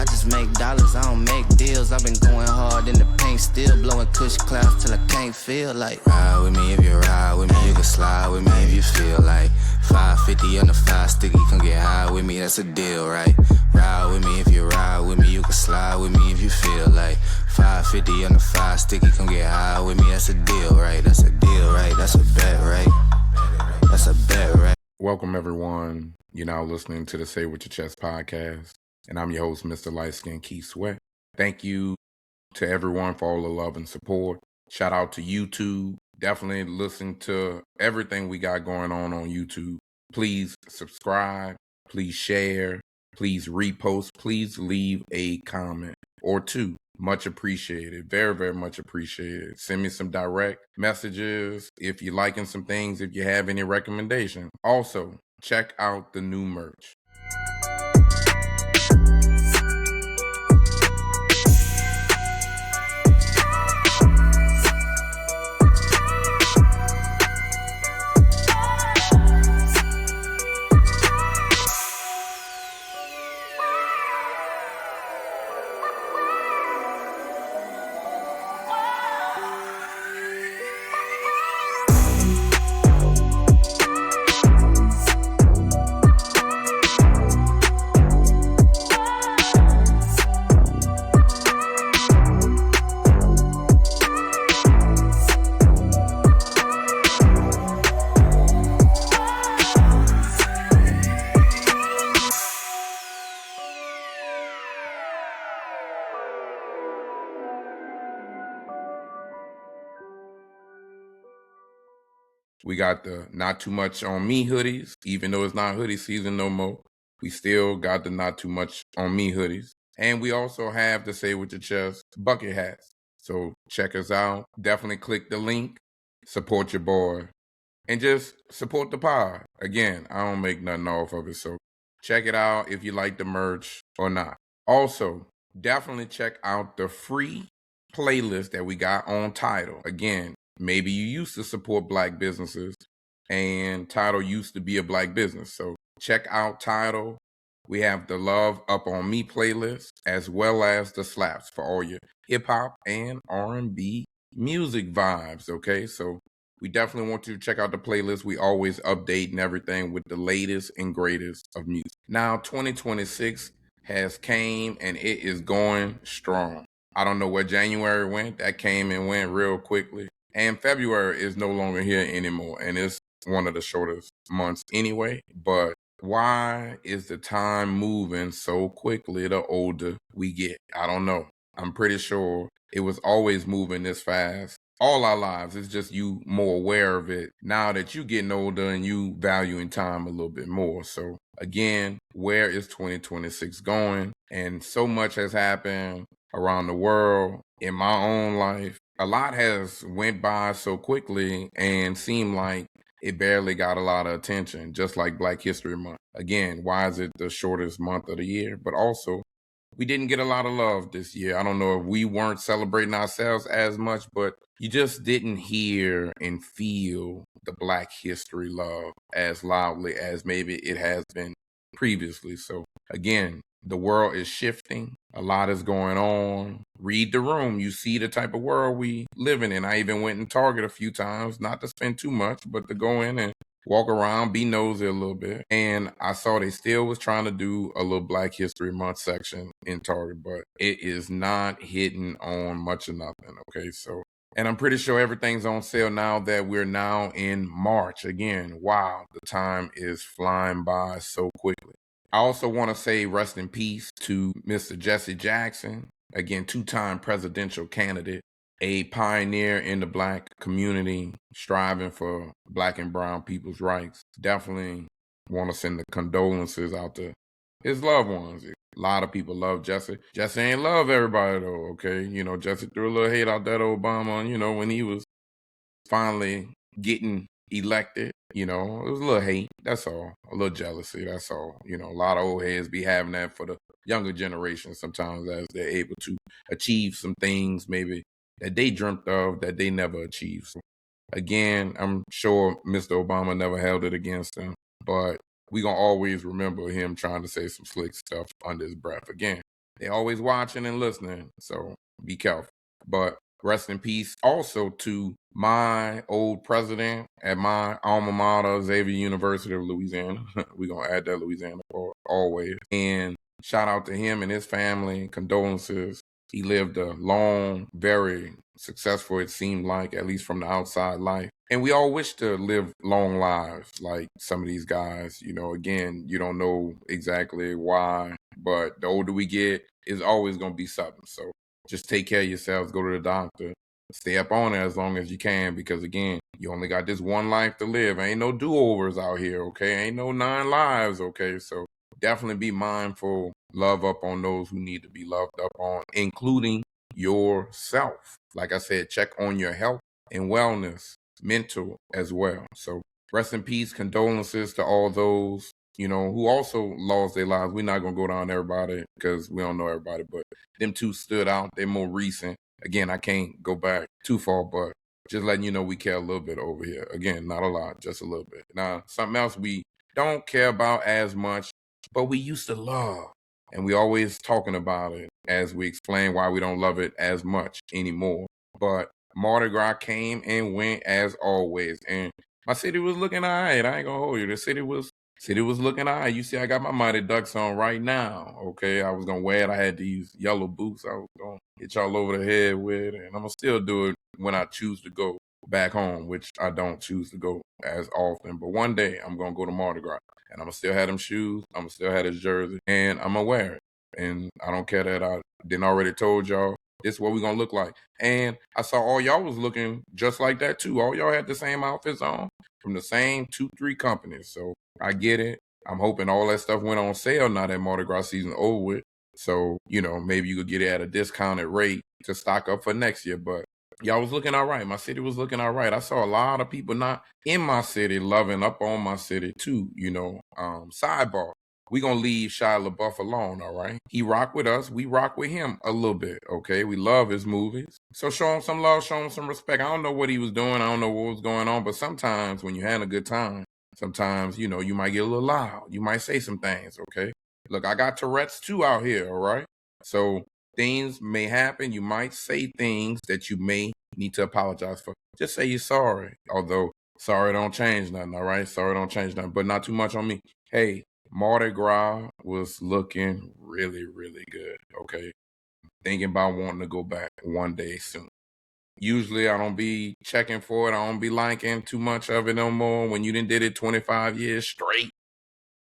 I just make dollars, I don't make deals. I've been going hard in the paint, still blowing kush clouds till I can't feel like. Ride with me if you ride with me, you can slide with me if you feel like. 550 on the 5 sticky, come get high with me, that's a deal, right? Ride with me if you ride with me, you can slide with me if you feel like. 550 on the 5 sticky, come get high with me, that's a deal, right? That's a deal, right? That's a bet, right? That's a bet, right? Welcome, everyone. You're now listening to the Say With Your Chest podcast, and I'm your host, Mr. Lightskin Keith Sweat. Thank you to everyone for all the love and support. Shout out to YouTube. Definitely listen to everything we got going on YouTube. Please subscribe. Please share. Please repost. Please leave a comment or two. Much appreciated. Very, very much appreciated. Send me some direct messages if you're liking some things, if you have any recommendation. Also, check out the new merch. We got the Not Too Much On Me hoodies, even though it's not hoodie season no more. We still got the Not Too Much On Me hoodies. And we also have the Say With Your Chest bucket hats. So check us out. Definitely click the link. Support your boy. And just support the pod. Again, I don't make nothing off of it. So check it out if you like the merch or not. Also, definitely check out the free playlist that we got on Tidal. Again, maybe you used to support Black businesses and Tidal used to be a Black business. So check out Tidal. We have the Love Up On Me playlist as well as the slaps for all your hip hop and R&B music vibes. Okay, so we definitely want you to check out the playlist. We always update and everything with the latest and greatest of music. Now, 2026 has came and it is going strong. I don't know where January went. That came and went real quickly. And February is no longer here anymore. And it's one of the shortest months anyway. But why is the time moving so quickly the older we get? I don't know. I'm pretty sure it was always moving this fast. All our lives, it's just you more aware of it now that you getting older and you valuing time a little bit more. So again, where is 2026 going? And so much has happened around the world, in my own life. A lot has went by so quickly and seemed like it barely got a lot of attention, just like Black History Month. Again, why is it the shortest month of the year? But also, we didn't get a lot of love this year. I don't know if we weren't celebrating ourselves as much, but you just didn't hear and feel the Black history love as loudly as maybe it has been previously. So again, the world is shifting. A lot is going on. Read the room. You see the type of world we living in. I even went in Target a few times, not to spend too much, but to go in and walk around, be nosy a little bit. And I saw they still was trying to do a little Black History Month section in Target, but it is not hitting on much of nothing. Okay, so, and I'm pretty sure everything's on sale now that we're now in March. Again, wow, the time is flying by so quickly. I also want to say rest in peace to Mr. Jesse Jackson, again, two-time presidential candidate, a pioneer in the Black community, striving for Black and brown people's rights. Definitely want to send the condolences out to his loved ones. A lot of people love Jesse. Jesse ain't love everybody, though, okay? You know, Jesse threw a little hate out that Obama, you know, when he was finally getting elected. You know, it was a little hate, that's all. A little jealousy, that's all. You know, a lot of old heads be having that for the younger generation sometimes as they're able to achieve some things maybe that they dreamt of that they never achieved. So, again, I'm sure Mr. Obama never held it against him, but we going to always remember him trying to say some slick stuff under his breath. Again, They always watching and listening, so be careful. But rest in peace also to my old president at my alma mater, Xavier University of Louisiana. We're going to add that Louisiana for always. And shout out to him and his family. Condolences. He lived a long, very successful, it seemed like, at least from the outside life. And we all wish to live long lives like some of these guys. Again, you don't know exactly why, but the older we get, it's always going to be something. So just take care of yourselves, go to the doctor, stay up on it as long as you can, because again, you only got this one life to live. Ain't no do-overs out here, okay? Ain't no 9 lives, okay? So definitely be mindful, love up on those who need to be loved up on, including yourself. Like I said, check on your health and wellness, mental as well. So rest in peace, condolences to all those, who also lost their lives. We're not going to go down everybody because we don't know everybody, but them two stood out. They're more recent. Again, I can't go back too far, but just letting you know we care a little bit over here. Again, not a lot, just a little bit. Now, something else we don't care about as much, but we used to love. And we always talking about it as we explain why we don't love it as much anymore. But Mardi Gras came and went as always. And my city was looking all right. I ain't gonna hold you. The city was looking all right. You see, I got my Mighty Ducks on right now. Okay, I was gonna wear it. I had these yellow boots I was gonna hit y'all over the head with, and I'm gonna still do it when I choose to go back home, which I don't choose to go as often. But one day I'm gonna go to Mardi Gras, and I'm gonna still have them shoes. I'm gonna still have this jersey, and I'm gonna wear it. And I don't care that I didn't already told y'all this is what we're gonna look like. And I saw all y'all was looking just like that too. All y'all had the same outfits on from the same 2-3 companies. So I get it. I'm hoping all that stuff went on sale now that Mardi Gras season over with. So, maybe you could get it at a discounted rate to stock up for next year. But y'all was looking all right. My city was looking all right. I saw a lot of people not in my city loving up on my city too, sidebar. We gonna leave Shia LaBeouf alone, all right? He rock with us. We rock with him a little bit, okay? We love his movies. So show him some love, show him some respect. I don't know what he was doing. I don't know what was going on. But sometimes when you're having a good time, sometimes, you might get a little loud. You might say some things, okay? Look, I got Tourette's too out here, all right? So things may happen. You might say things that you may need to apologize for. Just say you're sorry. Although sorry don't change nothing, all right? Sorry don't change nothing, but not too much on me. Hey, Mardi Gras was looking really, really good, okay? Thinking about wanting to go back one day soon. Usually I don't be checking for it. I don't be liking too much of it no more. When you did it 25 years straight,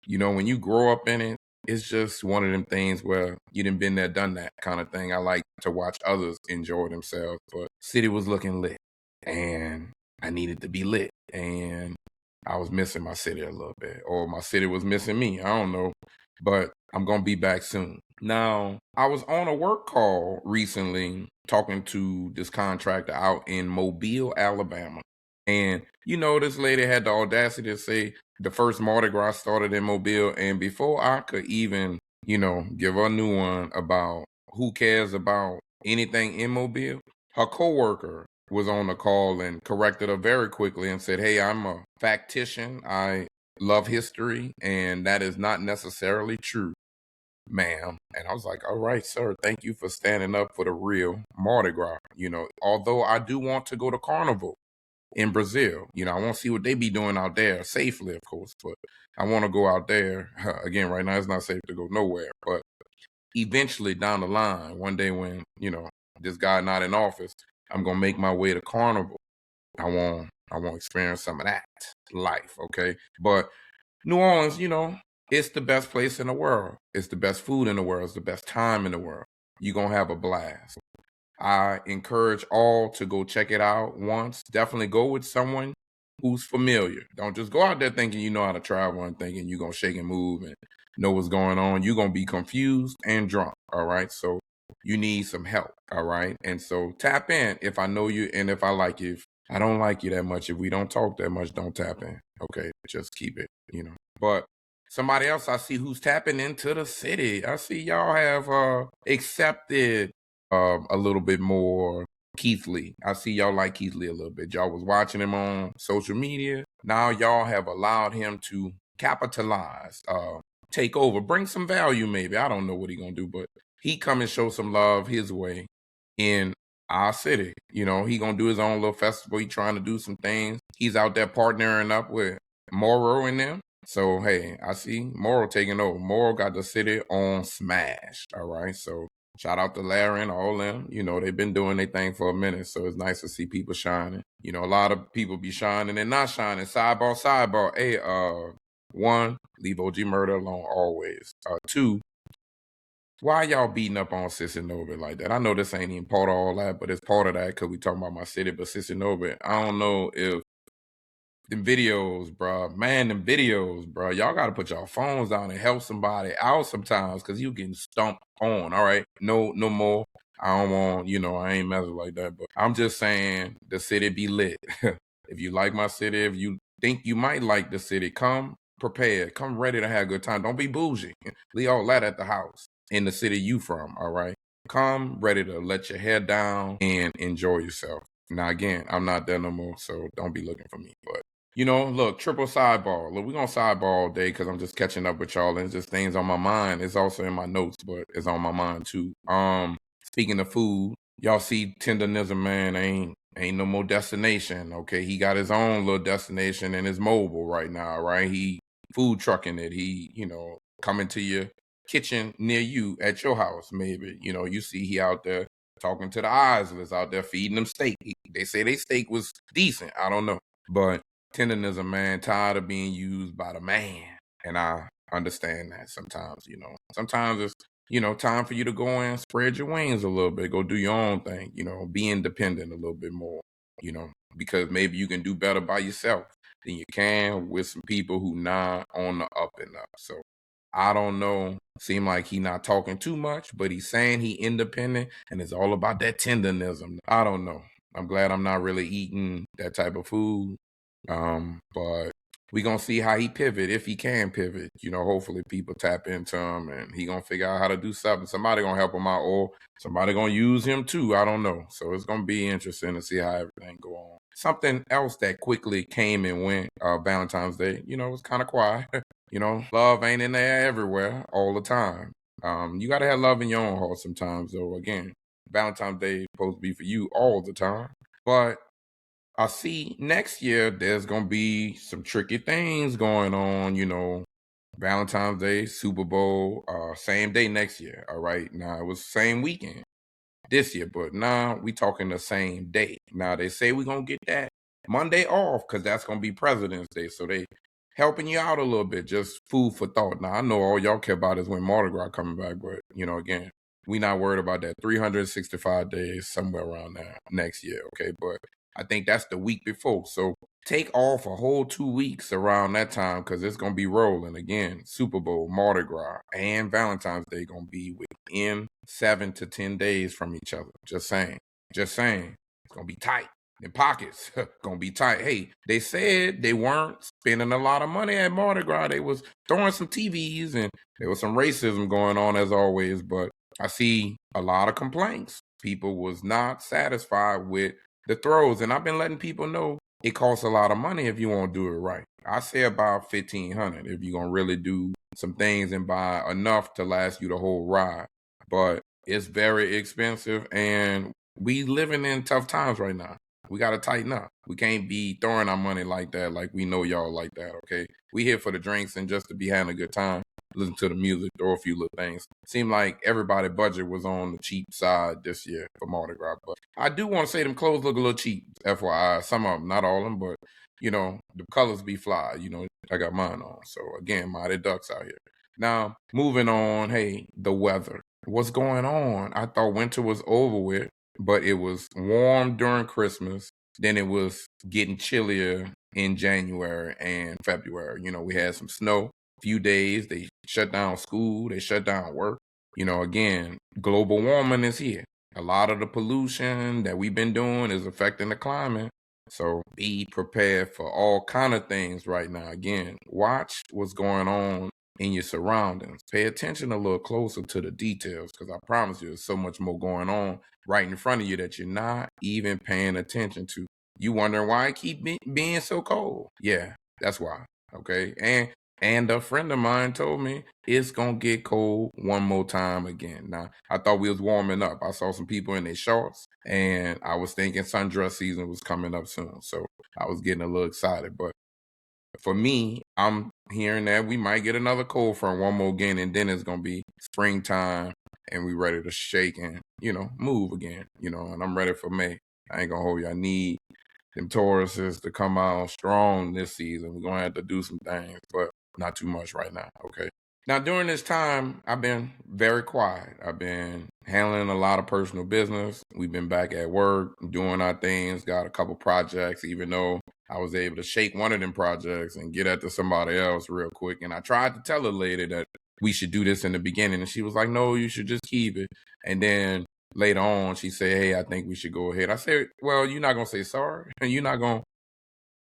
when you grow up in it, it's just one of them things where you done been there, done that kind of thing. I like to watch others enjoy themselves, but city was looking lit and I needed to be lit and I was missing my city a little bit, or my city was missing me. I don't know, but I'm going to be back soon. Now, I was on a work call recently talking to this contractor out in Mobile, Alabama. And, this lady had the audacity to say the first Mardi Gras started in Mobile. And before I could even, give her a new one about who cares about anything in Mobile, her coworker was on the call and corrected her very quickly and said, hey, I'm a factician. I love history, and that is not necessarily true, ma'am. And I was like, all right, sir, thank you for standing up for the real Mardi Gras. Although I do want to go to Carnival in Brazil. I want to see what they be doing out there safely, of course, but I want to go out there. Again, right now it's not safe to go nowhere, but eventually down the line, one day when, this guy not in office, I'm going to make my way to Carnival. I want to experience some of that life, okay? But New Orleans, it's the best place in the world. It's the best food in the world. It's the best time in the world. You're going to have a blast. I encourage all to go check it out once. Definitely go with someone who's familiar. Don't just go out there thinking you know how to travel and thinking you're going to shake and move and know what's going on. You're going to be confused and drunk, all right? So you need some help, all right? And so tap in if I know you and if I like you. If I don't like you that much, if we don't talk that much, don't tap in, okay? Just keep it, But somebody else I see who's tapping into the city. I see y'all have accepted a little bit more Keith Lee. I see y'all like Keith Lee a little bit. Y'all was watching him on social media. Now y'all have allowed him to capitalize, take over, bring some value maybe. I don't know what he gonna do, but he come and show some love his way in our city. He gonna do his own little festival. He trying to do some things. He's out there partnering up with Moro and them. So hey, I see Moro taking over. Moro got the city on smash. All right. So shout out to Larry and all them. They've been doing their thing for a minute. So it's nice to see people shining. A lot of people be shining and not shining. Sidebar. Hey, one, leave OG Murder alone always. Two, why y'all beating up on Sissy Norbit like that? I know this ain't even part of all that, but it's part of that because we talking about my city. But Sissy Norbit, I don't know if them videos, bro. Y'all got to put y'all phones down and help somebody out sometimes because you getting stumped on. All right, no more. I don't want, I ain't messing like that. But I'm just saying the city be lit. If you like my city, if you think you might like the city, come prepared, come ready to have a good time. Don't be bougie. Leave all that at the house in the city you from. All right, come ready to let your hair down and enjoy yourself. Now again, I'm not there no more, so don't be looking for me. But look, triple sidebar. Look, we're going to sidebar all day because I'm just catching up with y'all. And it's just things on my mind. It's also in my notes, but it's on my mind too. Speaking of food, y'all see Tenderism, man, ain't no more destination. Okay, he got his own little destination and it's mobile right now, right? He food trucking it. He, coming to your kitchen near you at your house, maybe. You see he out there talking to the Islers out there feeding them steak. They say they steak was decent. I don't know. But Tenderism, man, tired of being used by the man. And I understand that sometimes, Sometimes it's, time for you to go and spread your wings a little bit. Go do your own thing, be independent a little bit more, because maybe you can do better by yourself than you can with some people who not on the up and up. So I don't know. Seem like he not talking too much, but he's saying he independent and it's all about that tenderism. I don't know. I'm glad I'm not really eating that type of food. But we gonna see how he pivot, if he can pivot. Hopefully people tap into him and he gonna figure out how to do something. Somebody gonna help him out or somebody gonna use him too. I don't know. So it's gonna be interesting to see how everything go on. Something else that quickly came and went, Valentine's Day, it was kind of quiet. Love ain't in there everywhere all the time. You gotta have love in your own heart sometimes, though. Again, Valentine's Day is supposed to be for you all the time. But I see next year there's gonna be some tricky things going on, Valentine's Day, Super Bowl, same day next year. All right. Now it was same weekend this year, but now we talking the same day. Now they say we're gonna get that Monday off because that's gonna be President's Day. So they helping you out a little bit, just food for thought. Now I know all y'all care about is when Mardi Gras coming back, but again, we not worried about that. 365 days, somewhere around there next year, okay? But I think that's the week before. So take off a whole 2 weeks around that time because it's going to be rolling. Again, Super Bowl, Mardi Gras, and Valentine's Day going to be within 7 to 10 days from each other. Just saying. It's going to be tight. The pockets going to be tight. Hey, they said they weren't spending a lot of money at Mardi Gras. They was throwing some TVs and there was some racism going on as always. But I see a lot of complaints. People was not satisfied with the throws. And I've been letting people know it costs a lot of money if you want to do it right. I say about $1,500 if you're going to really do some things and buy enough to last you the whole ride. But it's very expensive and we living in tough times right now. We got to tighten up. We can't be throwing our money like that like we know y'all like that, okay? We here for the drinks and just to be having a good time. Listen to the music, throw a few little things. Seemed like everybody's budget was on the cheap side this year for Mardi Gras. But I do want to say them clothes look a little cheap, FYI. Some of them, not all of them, but, the colors be fly. I got mine on. So, again, mighty ducks out here. Now, moving on, hey, the weather. What's going on? I thought winter was over with, but it was warm during Christmas. Then it was getting chillier in January and February. We had some snow. Few days, they shut down school, they shut down work. Again, global warming is here. A lot of the pollution that we've been doing is affecting the climate. So be prepared for all kind of things right now. Again, watch what's going on in your surroundings. Pay attention a little closer to the details because I promise you there's so much more going on right in front of you that you're not even paying attention to. You wondering why it keep being so cold? Yeah, that's why. Okay. And And a friend of mine told me it's gonna get cold one more time again. Now, I thought we was warming up. I saw some people in their shorts, and I was thinking sundress season was coming up soon. So I was getting a little excited. But for me, I'm hearing that we might get another cold front one more again, and then it's gonna be springtime, and we ready to shake and move again. And I'm ready for May. I ain't gonna hold you. I need them Tauruses to come out strong this season. We're gonna have to do some things, but not too much right now. Okay. Now during this time, I've been very quiet. I've been handling a lot of personal business. We've been back at work, doing our things, got a couple projects, even though I was able to shake one of them projects and get at to somebody else real quick. And I tried to tell a lady that we should do this in the beginning, and she was like, no, you should just keep it. And then later on, she said, hey, I think we should go ahead. I said, well, you're not going to say sorry, and you're not going to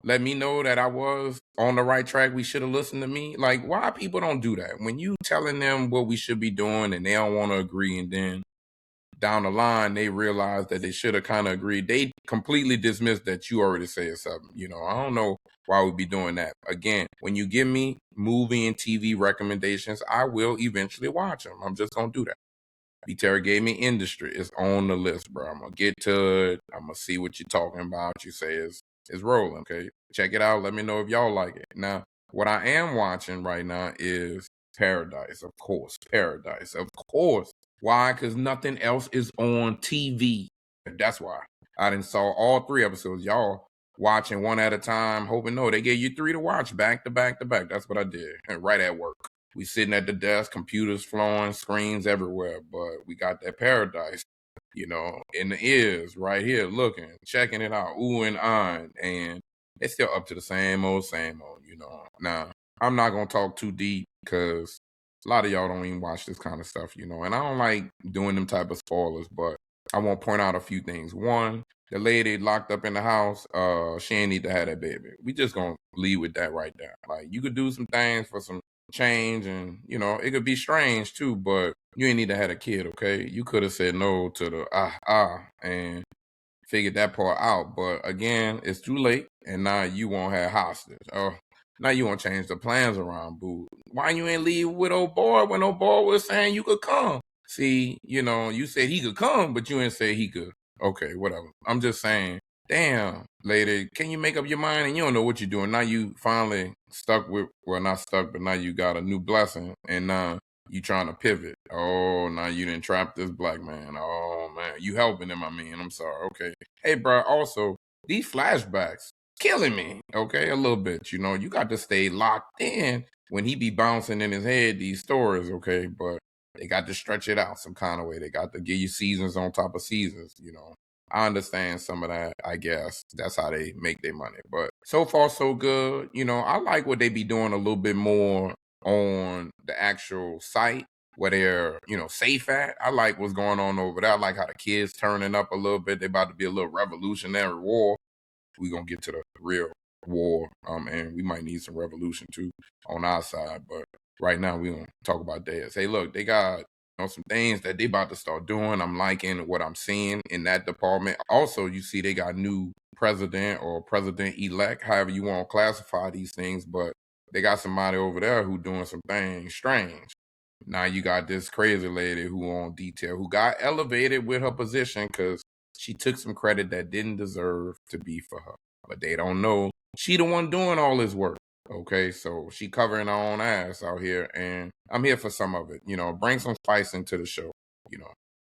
let me know that I was on the right track. We should have listened to me. Like, why people don't do that? When you telling them what we should be doing and they don't want to agree, and then down the line, they realize that they should have kind of agreed. They completely dismiss that you already said something. I don't know why we'd be doing that. Again, when you give me movie and TV recommendations, I will eventually watch them. I'm just going to do that. B-Terry gave me industry. It's on the list, bro. I'm going to get to it. I'm going to see what you're talking about. You say it's rolling, okay? Check it out. Let me know if y'all like it. Now, what I am watching right now is Paradise, of course. Paradise, of course. Why? Because nothing else is on TV. That's why. I done saw all 3 episodes. Y'all watching one at a time, hoping no, they gave you 3 to watch back to back to back. That's what I did. And right at work. We sitting at the desk, computers flowing, screens everywhere, but we got that Paradise, in the ears right here, looking, checking it out, ooh and ahhing, and it's still up to the same old, Now, I'm not going to talk too deep because a lot of y'all don't even watch this kind of stuff, and I don't like doing them type of spoilers, but I want to point out a few things. One, the lady locked up in the house, she ain't need to have that baby. We just going to leave with that right there. Like, you could do some things for some change, and it could be strange too, but you ain't need to have a kid. Okay, you could have said no to the and figured that part out, but again, it's too late, and now you won't have hostage. Now you want to change the plans around, boo. Why you ain't leave with old boy when old boy was saying you could come? See, you said he could come, but you ain't say he could. Okay, whatever. I'm just saying, damn, lady, can you make up your mind? And you don't know what you're doing. Now you finally stuck with, well, not stuck, but now you got a new blessing, and now you trying to pivot. Oh, now you didn't trap this black man. Oh, man, you helping him, I mean. I'm sorry. Okay. Hey, bro, also, these flashbacks killing me, okay, a little bit. You got to stay locked in when he be bouncing in his head, these stories, okay, but they got to stretch it out some kind of way. They got to give you seasons on top of seasons, I understand some of that, I guess. That's how they make their money. But so far, so good. I like what they be doing a little bit more on the actual site where they're, safe at. I like what's going on over there. I like how the kids turning up a little bit. They about to be a little revolutionary war. We're going to get to the real war, and we might need some revolution too on our side. But right now, we're going to talk about theirs. Hey, look, they got some things that they about to start doing. I'm liking what I'm seeing in that department. Also, you see they got new president or president-elect, however you want to classify these things, but they got somebody over there who doing some things strange. Now you got this crazy lady who on detail, who got elevated with her position because she took some credit that didn't deserve to be for her. But they don't know she the one doing all this work. Okay, so she covering her own ass out here, and I'm here for some of it. Bring some spice into the show.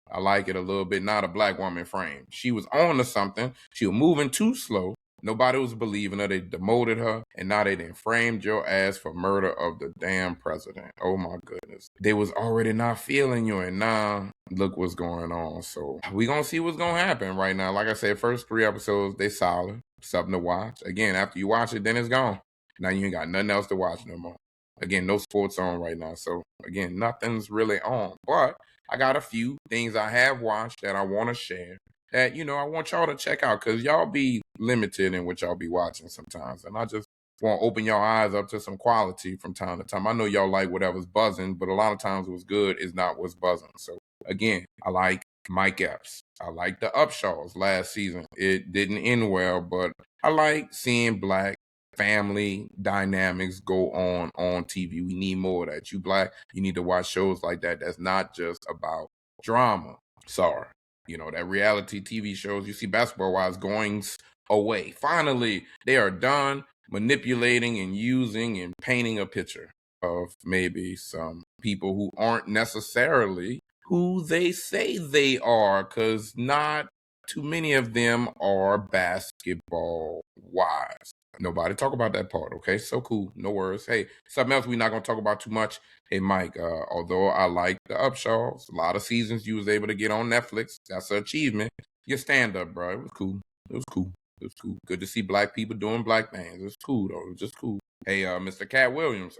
I like it a little bit. Not a black woman frame. She was on to something. She was moving too slow. Nobody was believing her. They demoted her, and now they done framed your ass for murder of the damn president. Oh my goodness. They was already not feeling you, and now look what's going on. So we gonna see what's gonna happen right now. Like I said, first 3 episodes, they solid. Something to watch. Again, after you watch it, then it's gone. Now you ain't got nothing else to watch no more. Again, no sports on right now. So again, nothing's really on. But I got a few things I have watched that I want to share that, I want y'all to check out, because y'all be limited in what y'all be watching sometimes. And I just want to open your eyes up to some quality from time to time. I know y'all like whatever's buzzing, but a lot of times what's good is not what's buzzing. So again, I like Mike Epps. I like the Upshaws last season. It didn't end well, but I like seeing black family dynamics go on TV. We need more of that. You Black, you need to watch shows like that. That's not just about drama. Sorry. That reality TV shows, you see Basketball Wives going away. Finally, they are done manipulating and using and painting a picture of maybe some people who aren't necessarily who they say they are, because not too many of them are basketball wives. Nobody talk about that part, okay? So cool, no worries. Hey, something else we're not gonna talk about too much. Hey, Mike, although I like the Upshaws, a lot of seasons you was able to get on Netflix. That's an achievement. Your stand-up, bro, it was cool. It was cool. It was cool. Good to see Black people doing Black things. It's cool, though. It was just cool. Hey, Mr. Cat Williams,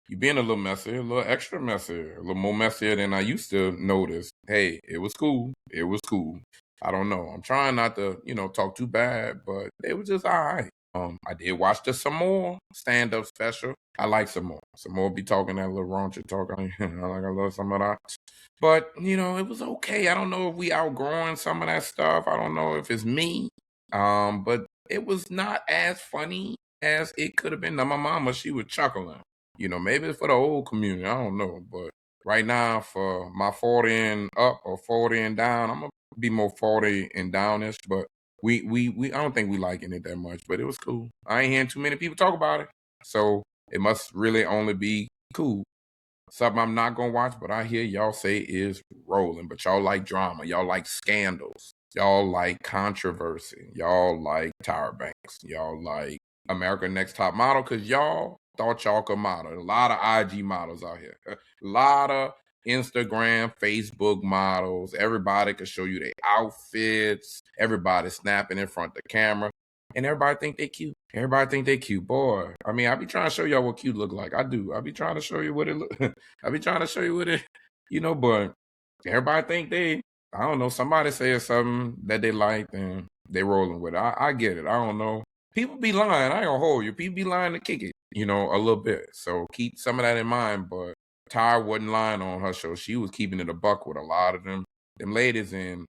you being a little messy, a little extra messy, a little more messier than I used to notice. Hey, it was cool. It was cool. I don't know. I'm trying not to, talk too bad, but it was just all right. I did watch the some more stand-up special. I like some more. Some more be talking that little raunchy talk. I love some of that. But, it was okay. I don't know if we outgrowing some of that stuff. I don't know if it's me. But it was not as funny as it could have been. Now, my mama, she was chuckling. Maybe it's for the old community. I don't know. But right now, for my 40 and up or 40 and down, I'm going to be more 40 and downish. But we I don't think we liking it that much. But it was cool. I ain't hearing too many people talk about it. So it must really only be cool. Something I'm not going to watch, but I hear y'all say is rolling. But y'all like drama. Y'all like scandals. Y'all like controversy. Y'all like Tyra Banks. Y'all like America Next Top Model, because y'all thought y'all could model. A lot of IG models out here. A lot of Instagram, Facebook models. Everybody could show you their outfits. Everybody snapping in front of the camera. And everybody think they cute. Everybody think they cute. Boy, I mean, I be trying to show y'all what cute look like. I do. I be trying to show you what it look. I be trying to show you what it, but everybody think they, I don't know, somebody says something that they like and they rolling with it. I get it. I don't know. People be lying. I ain't gonna hold you. People be lying to kick it, a little bit. So keep some of that in mind. But Tyra wasn't lying on her show. She was keeping it a buck with a lot of them ladies. And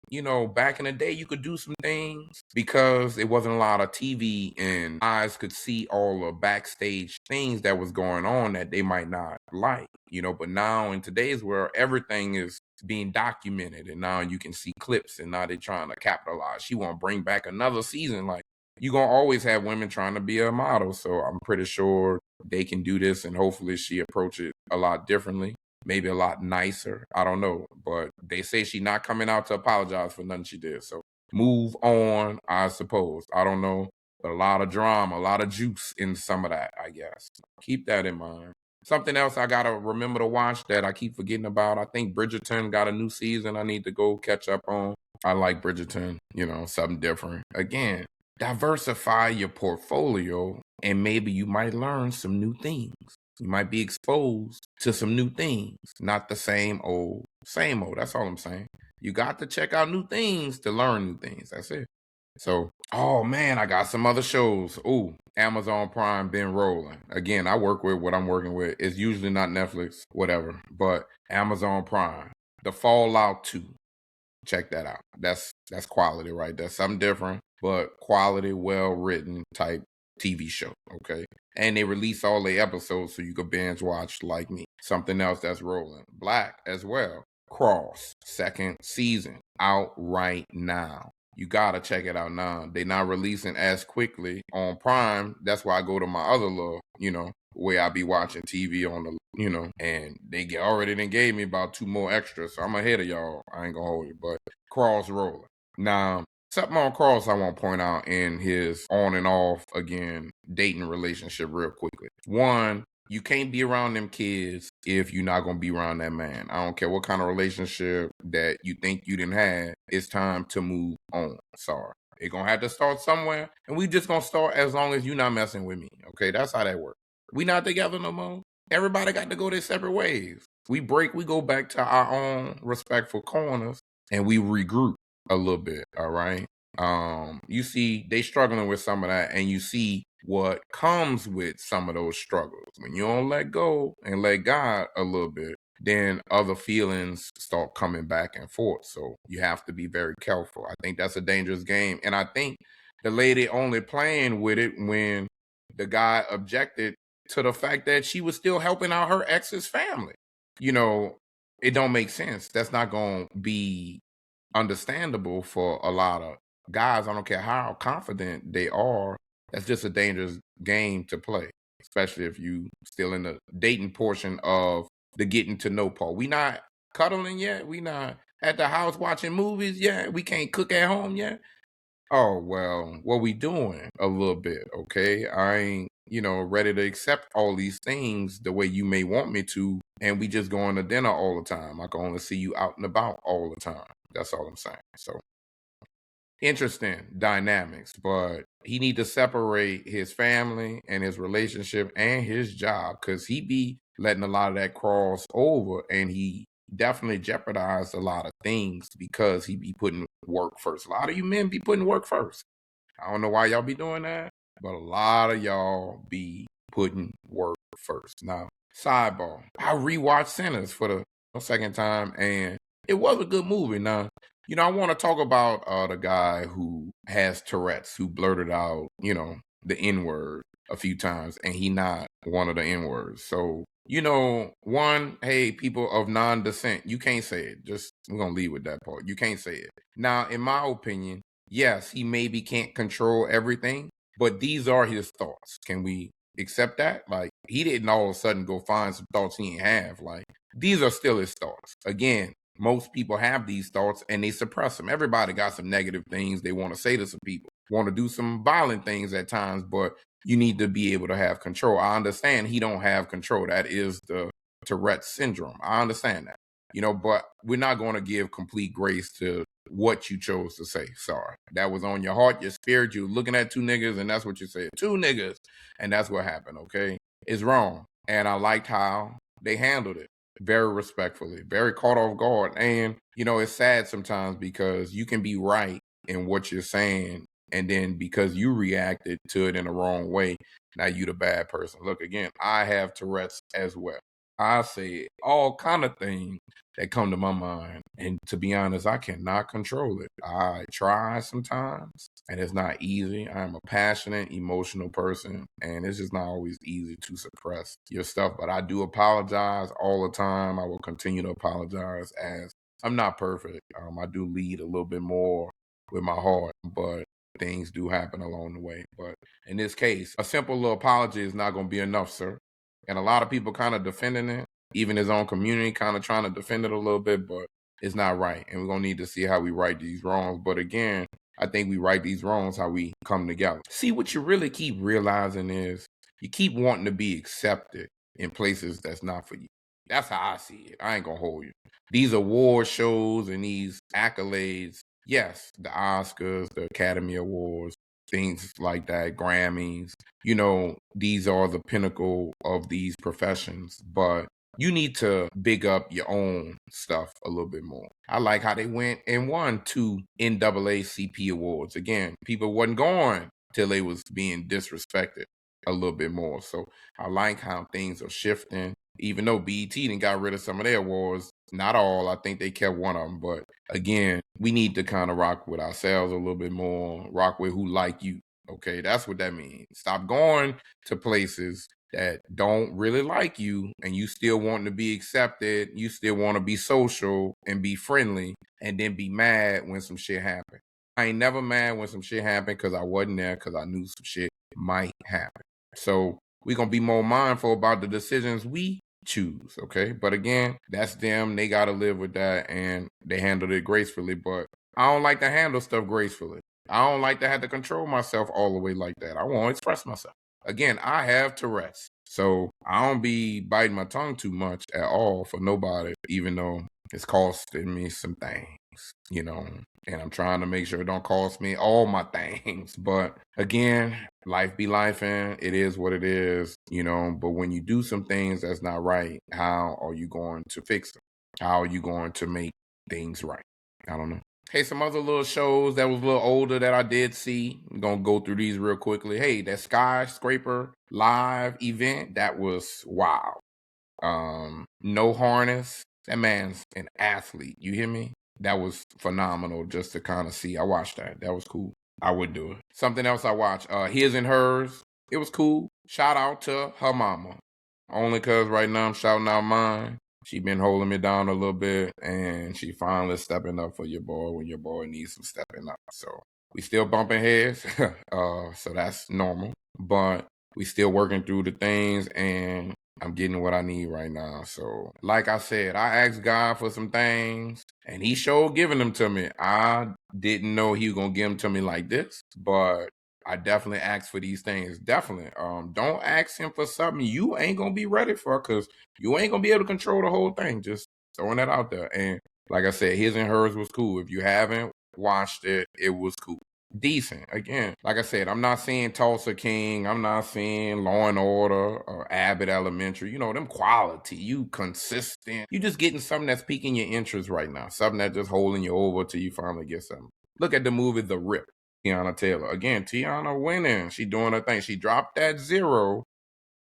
back in the day you could do some things because it wasn't a lot of TV and eyes could see all the backstage things that was going on that they might not like, but now in today's world everything is being documented, and now you can see clips, and now they're trying to capitalize. She want to bring back another season. Like, you're gonna always have women trying to be a model, so I'm pretty sure they can do this, and hopefully she approach it a lot differently, maybe a lot nicer. I don't know. But they say she not coming out to apologize for nothing she did. So move on, I suppose. I don't know. But a lot of drama, a lot of juice in some of that, I guess. Keep that in mind. Something else I gotta remember to watch that I keep forgetting about. I think Bridgerton got a new season I need to go catch up on. I like Bridgerton, something different. Again, diversify your portfolio and maybe you might learn some new things. You might be exposed to some new things, not the same old, same old. That's all I'm saying. You got to check out new things to learn new things. That's it. So, oh man, I got some other shows. Ooh, Amazon Prime been rolling. Again, I work with what I'm working with. It's usually not Netflix, whatever, but Amazon Prime. The Fallout 2. Check that out. That's quality, right? That's something different, but quality, well written type TV show. Okay. And they release all the episodes so you can binge watch like me. Something else that's rolling. Black as well. Cross, second season, out right now. You gotta check it out now. They not releasing as quickly on Prime. That's why I go to my other little, way I be watching TV on the, and they already done gave me about 2 more extras. So I'm ahead of y'all. I ain't gonna hold you, but Cross rolling. Now, something on Cross I want to point out in his on and off again dating relationship real quickly. One, you can't be around them kids if you're not going to be around that man. I don't care what kind of relationship that you think you didn't have. It's time to move on. Sorry. It's going to have to start somewhere. And we just going to start as long as you're not messing with me. Okay, that's how that works. We not together no more. Everybody got to go their separate ways. We break, we go back to our own respectful corners and we regroup a little bit. All right. You see they struggling with some of that, and you see what comes with some of those struggles. When you don't let go and let God a little bit, then other feelings start coming back and forth. So you have to be very careful. I think that's a dangerous game. And I think the lady only playing with it when the guy objected to the fact that she was still helping out her ex's family. It don't make sense. That's not going to be understandable for a lot of guys. I don't care how confident they are. That's just a dangerous game to play, especially if you still in the dating portion of the getting to know part. We not cuddling yet. We not at the house watching movies yet. We can't cook at home yet. Oh, well, what we doing a little bit, okay? I ain't, ready to accept all these things the way you may want me to, and we just going to dinner all the time. I can only see you out and about all the time. That's all I'm saying. So interesting dynamics, but he need to separate his family and his relationship and his job because he be letting a lot of that cross over, and he definitely jeopardized a lot of things because he be putting work first. A lot of you men be putting work first. I don't know why y'all be doing that, but a lot of y'all be putting work first. Now, sidebar, I rewatched Sinners for the second time, and it was a good movie. Now, I want to talk about the guy who has Tourette's, who blurted out, the N-word a few times, and he not one of the N-words. So, one, hey, people of non-descent, you can't say it. We're going to leave with that part. You can't say it. Now, in my opinion, yes, he maybe can't control everything, but these are his thoughts. Can we accept that? Like, he didn't all of a sudden go find some thoughts he didn't have. Like, these are still his thoughts. Again, most people have these thoughts and they suppress them. Everybody got some negative things they want to say to some people, want to do some violent things at times, but you need to be able to have control. I understand he don't have control. That is the Tourette's syndrome. I understand that. But we're not going to give complete grace to what you chose to say. Sorry. That was on your heart, your spirit. You looking at two niggas, and that's what you said. Two niggas. And that's what happened, okay? It's wrong. And I liked how they handled it very respectfully, very caught off guard. And, it's sad sometimes because you can be right in what you're saying, and then because you reacted to it in the wrong way, now you the bad person. Look, again, I have Tourette's as well. I say all kind of things that come to my mind. And to be honest, I cannot control it. I try sometimes, and it's not easy. I'm a passionate, emotional person, and it's just not always easy to suppress your stuff. But I do apologize all the time. I will continue to apologize, as I'm not perfect. I do lead a little bit more with my heart, but things do happen along the way. But in this case, a simple little apology is not going to be enough, sir. And a lot of people kind of defending it, even his own community kind of trying to defend it a little bit, but it's not right. And we're going to need to see how we right these wrongs. But again, I think we right these wrongs how we come together. See, what you really keep realizing is you keep wanting to be accepted in places that's not for you. That's how I see it. I ain't going to hold you. These award shows and these accolades, yes, the Oscars, the Academy Awards, things like that, Grammys, these are the pinnacle of these professions, but you need to big up your own stuff a little bit more. I like how they went and won 2 NAACP awards. Again, people wasn't going till they was being disrespected a little bit more. So I like how things are shifting. Even though BET done got rid of some of their awards, not all. I think they kept one of them. But again, we need to kind of rock with ourselves a little bit more. Rock with who like you. Okay, that's what that means. Stop going to places that don't really like you and you still want to be accepted. You still want to be social and be friendly, and then be mad when some shit happen. I ain't never mad when some shit happened because I wasn't there, because I knew some shit might happen. So we're going to be more mindful about the decisions we choose, okay? But again, that's them. They got to live with that, and they handled it gracefully. But I don't like to handle stuff gracefully. I don't like to have to control myself all the way like that. I want to express myself. Again, I have Tourette's, so I don't be biting my tongue too much at all for nobody, even though it's costing me some things, and I'm trying to make sure it don't cost me all my things. But again, life be life, and it is what it is, but when you do some things that's not right, how are you going to fix them? How are you going to make things right? I don't know. Hey, some other little shows that was a little older that I did see. I'm going to go through these real quickly. Hey, that Skyscraper live event, that was wow. No Harness. That man's an athlete. You hear me? That was phenomenal just to kind of see. I watched that. That was cool. I would do it. Something else I watched, His and Hers. it was cool. Shout out to her mama. Only cause right now I'm shouting out mine. She been holding me down a little bit, and she finally stepping up for your boy when your boy needs some stepping up. So we still bumping heads, so that's normal. But we still working through the things, and I'm getting what I need right now. So, like I said, I asked God for some things, and He showed giving them to me. I didn't know He was gonna give them to me like this, but I definitely ask for these things. Definitely. Don't ask Him for something you ain't gonna be ready for, because you ain't gonna be able to control the whole thing. Just throwing that out there. And like I said, his and hers was cool. If you haven't watched it, it was cool. Decent. Again, like I said, I'm not seeing Tulsa King. I'm not seeing Law and Order or Abbott Elementary. You know, them quality. You consistent. You just getting something that's piquing your interest right now. Something that's just holding you over till you finally get something. Look at the movie The Rip. Tiana Taylor. Again, Tiana winning. She doing her thing. She dropped that 0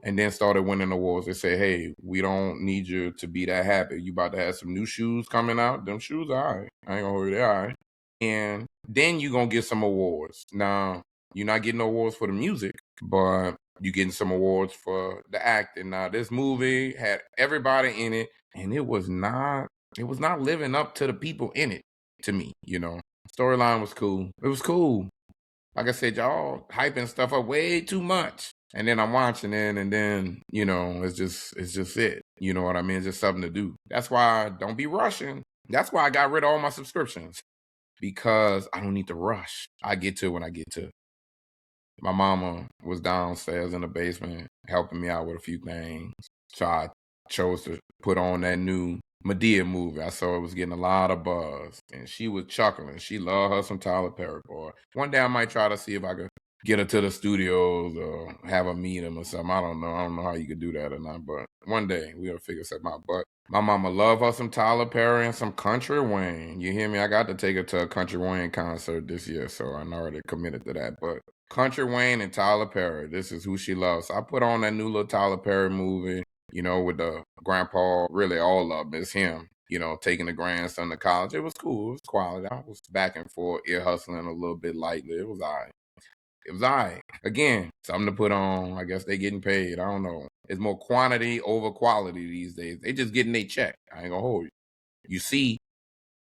and then started winning awards. They say, hey, we don't need you to be that happy. You about to have some new shoes coming out. Them shoes are all right. I ain't gonna hold you, they're all right. And then you're gonna get some awards. Now, you're not getting awards for the music, but you're getting some awards for the acting. Now, this movie had everybody in it, and it was not living up to the people in it, to me, you know. Storyline was cool. It was cool. Like I said, y'all hyping stuff up way too much. And then I'm watching it, and then, you know, it's just it. You know what I mean? It's just something to do. That's why don't be rushing. That's why I got rid of all my subscriptions. Because I don't need to rush. I get to it when I get to it. My mama was downstairs in the basement helping me out with a few things. So I chose to put on that new Medea movie. I saw it was getting a lot of buzz. And she was chuckling. She loved her some Tyler Perry, boy. One day I might try to see if I could get her to the studios or have her meet him or something. I don't know. I don't know how you could do that or not. But one day we'll figure something out. But my mama love her some Tyler Perry and some Country Wayne. You hear me? I got to take her to a Country Wayne concert this year, so I'm already committed to that. But Country Wayne and Tyler Perry, this is who she loves. So I put on that new little Tyler Perry movie, you know, with the grandpa, really all of it is him, you know, taking the grandson to college. It was cool. It was quality. I was back and forth, ear hustling a little bit lightly. It was all right. It was all right. Again, something to put on. I guess they getting paid. I don't know. It's more quantity over quality these days. They just getting their check. I ain't gonna hold you. You see,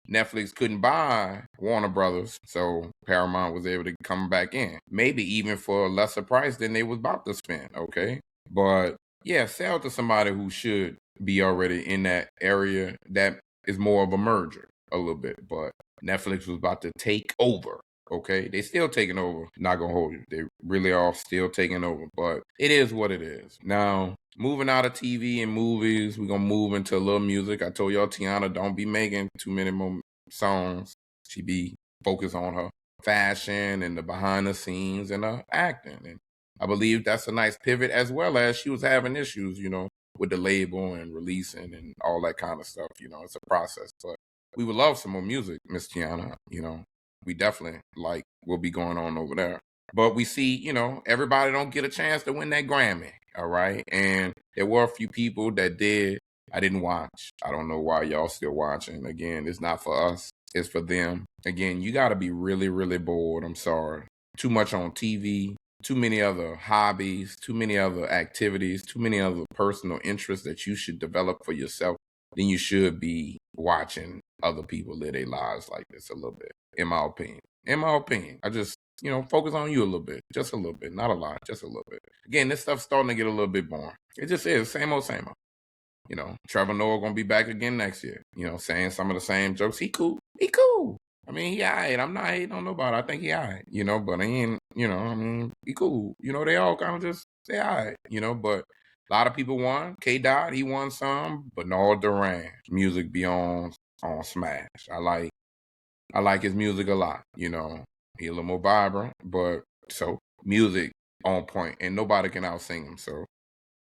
Netflix couldn't buy Warner Brothers, so Paramount was able to come back in. Maybe even for a lesser price than they was about to spend, okay? But yeah, sell to somebody who should be already in that area. That is more of a merger a little bit. But Netflix was about to take over. Okay, they still taking over. Not gonna hold you. They really are still taking over, but it is what it is. Now, moving out of TV and movies, we're gonna move into a little music. I told y'all Tiana don't be making too many more songs. She be focused on her fashion and the behind the scenes and her acting. And I believe that's a nice pivot, as well as she was having issues, you know, with the label and releasing and all that kind of stuff. You know, it's a process. But we would love some more music, Miss Tiana, you know. We definitely like what be going on over there. But we see, you know, everybody don't get a chance to win that Grammy, all right? And there were a few people that did. I didn't watch. I don't know why y'all still watching. Again, it's not for us. It's for them. Again, you got to be really, really bored. I'm sorry. Too much on TV, too many other hobbies, too many other activities, too many other personal interests that you should develop for yourself. Then you should be watching other people live their lives like this a little bit, in my opinion. In my opinion, I just, you know, focus on you a little bit, just a little bit, not a lot, just a little bit. Again, this stuff's starting to get a little bit boring. It just is, same old, same old. You know, Trevor Noah gonna be back again next year. You know, saying some of the same jokes. He cool. He cool. I mean, he alright. I'm not hating on nobody. I think he alright. You know, but he ain't, you know, I mean, he cool. You know, they all kind of just say alright. You know, but a lot of people won. K. Dot, he won some. Bernard Duran, music be on Smash. I like his music a lot. You know, he a little more vibrant, but so music on point, and nobody can out sing him. So,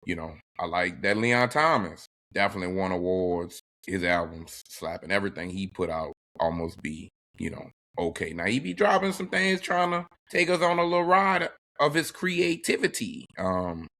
you know, I like that Leon Thomas. Definitely won awards. His albums slapping. Everything he put out almost be, you know, okay. Now he be dropping some things trying to take us on a little ride of his creativity.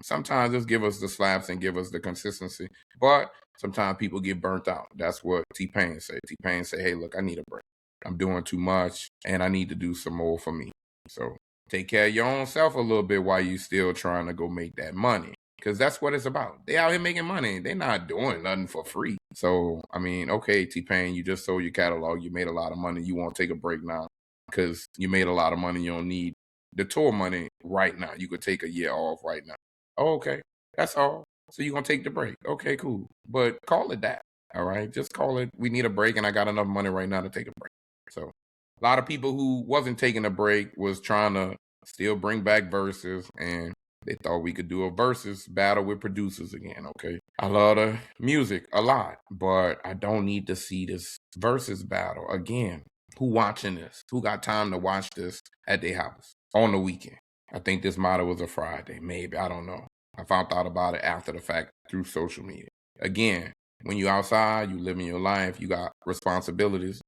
Sometimes just give us the slaps and give us the consistency. But sometimes people get burnt out. That's what T-Pain say. T-Pain say, hey, look, I need a break. I'm doing too much and I need to do some more for me. So Take care of your own self a little bit while you still trying to go make that money. Because that's what it's about. They out here making money. They're not doing nothing for free. So, I mean, okay, T-Pain, you just sold your catalog. You made a lot of money. You want to take a break now because you made a lot of money. You don't need the tour money right now. You could take a year off right now. Oh, okay. That's all. So you're going to take the break. Okay, cool. But call it that. All right. Just call it, we need a break and I got enough money right now to take a break. So a lot of people who wasn't taking a break was trying to still bring back verses, and they thought we could do a versus battle with producers again. Okay, I love the music a lot, but I don't need to see this versus battle again. Who watching this? Who got time to watch this at their house on the weekend? I think this model was a Friday, maybe, I don't know. I found out about it after the fact through social media. Again, when you outside, you living your life, you got responsibilities.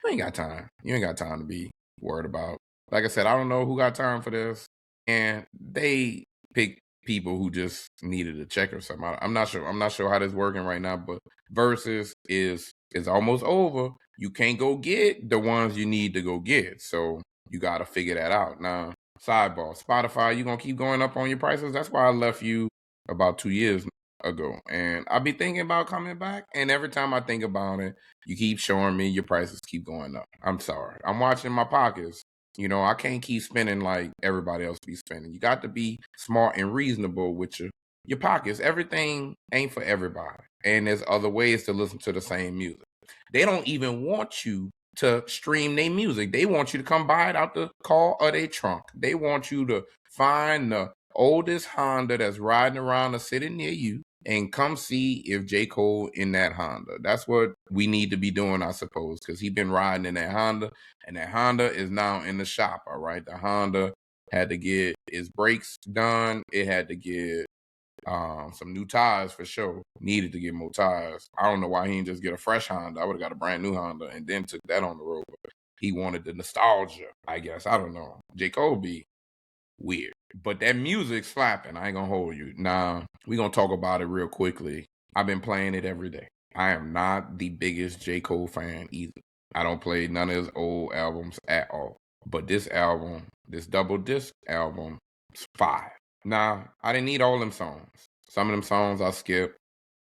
You ain't got time. You ain't got time to be worried about. Like I said, I don't know who got time for this. And they pick people who just needed a check or something. I'm not sure. I'm not sure how this working right now, but versus is almost over. You can't go get the ones you need to go get. So you gotta figure that out. Now, sidebar, Spotify, you gonna keep going up on your prices? That's why I left you about 2 years ago. And I be thinking about coming back. And every time I think about it, you keep showing me your prices keep going up. I'm sorry. I'm watching my pockets. You know, I can't keep spending like everybody else be spending. You got to be smart and reasonable with your pockets. Everything ain't for everybody. And there's other ways to listen to the same music. They don't even want you to stream their music. They want you to come buy it out the car or their trunk. They want you to find the oldest Honda that's riding around the city near you and come see if J. Cole in that Honda. That's what we need to be doing, I suppose, because he been riding in that Honda, and that Honda is now in the shop, all right? The Honda had to get its brakes done. It had to get some new tires for sure. Needed to get more tires. I don't know why he didn't just get a fresh Honda. I would have got a brand new Honda and then took that on the road. But he wanted the nostalgia, I guess. I don't know. J. Cole be weird. But that music slapping, I ain't gonna hold you. Nah, we gonna talk about it real quickly. I've been playing it every day. I am not the biggest J. Cole fan either. I don't play none of his old albums at all. But this album, this double disc album, is fire. Nah, I didn't need all them songs. Some of them songs I skipped.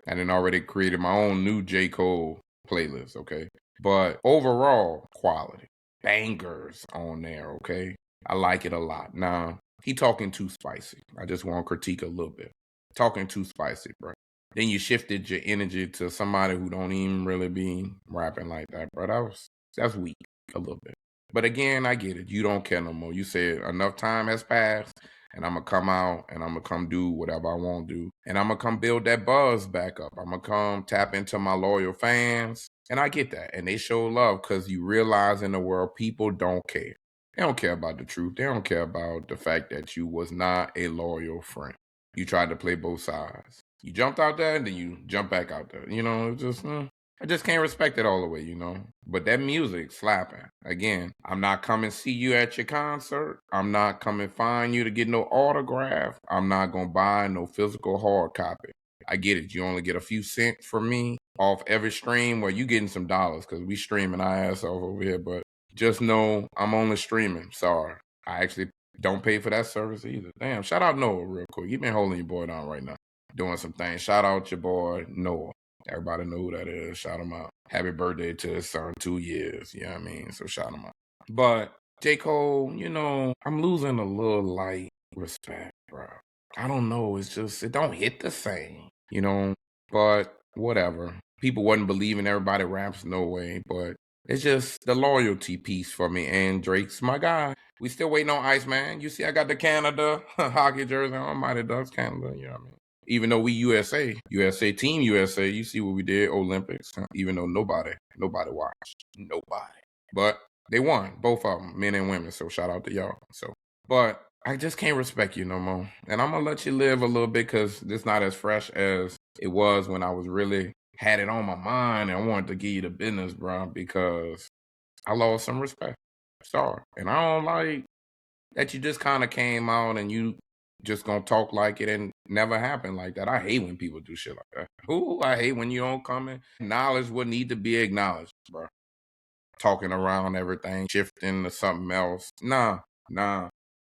I done already created my own new J. Cole playlist, okay? But overall, quality. Bangers on there, okay? I like it a lot. Now, he talking too spicy. I just want to critique a little bit. Talking too spicy, bro. Then you shifted your energy to somebody who don't even really be rapping like that, bro. That's weak a little bit. But again, I get it. You don't care no more. You said enough time has passed, and I'm gonna come out and I'm gonna come do whatever I want to do, and I'm gonna come build that buzz back up. I'm gonna come tap into my loyal fans, and I get that, and they show love because you realize in the world people don't care. They don't care about the truth. They don't care about the fact that you was not a loyal friend. You tried to play both sides. You jumped out there, and then you jump back out there. You know, it's just I just can't respect it all the way, you know. But that music slapping. Again, I'm not coming see you at your concert. I'm not coming find you to get no autograph. I'm not gonna buy no physical hard copy. I get it. You only get a few cents from me off every stream. Well, you getting some dollars because we streaming our ass off over here. But just know I'm only streaming. Sorry. I actually don't pay for that service either. Damn, shout out Noah real quick. He been holding your boy down right now. Doing some things. Shout out your boy Noah. Everybody know who that is. Shout him out. Happy birthday to his son, 2 years. You know what I mean? So shout him out. But J. Cole, you know, I'm losing a little light respect, bro. I don't know. It's just, it don't hit the same, you know? But whatever. People wasn't believing everybody raps, no way. But it's just the loyalty piece for me. And Drake's my guy. We still waiting on Iceman. You see, I got the Canada hockey jersey on. Mighty Ducks, Canada. You know what I mean? Even though we USA, Team USA, you see what we did, Olympics, even though nobody watched. Nobody. But they won, both of them, men and women. So shout out to y'all. So, but I just can't respect you no more. And I'm going to let you live a little bit because it's not as fresh as it was when I was really had it on my mind and I wanted to give you the business, bro, because I lost some respect. Sorry. And I don't like that you just kind of came out and you just gonna talk like it and never happened like that. I hate when people do shit like that. Ooh, I hate when you don't come in. Knowledge would need to be acknowledged, bro. Talking around everything, shifting to something else. Nah.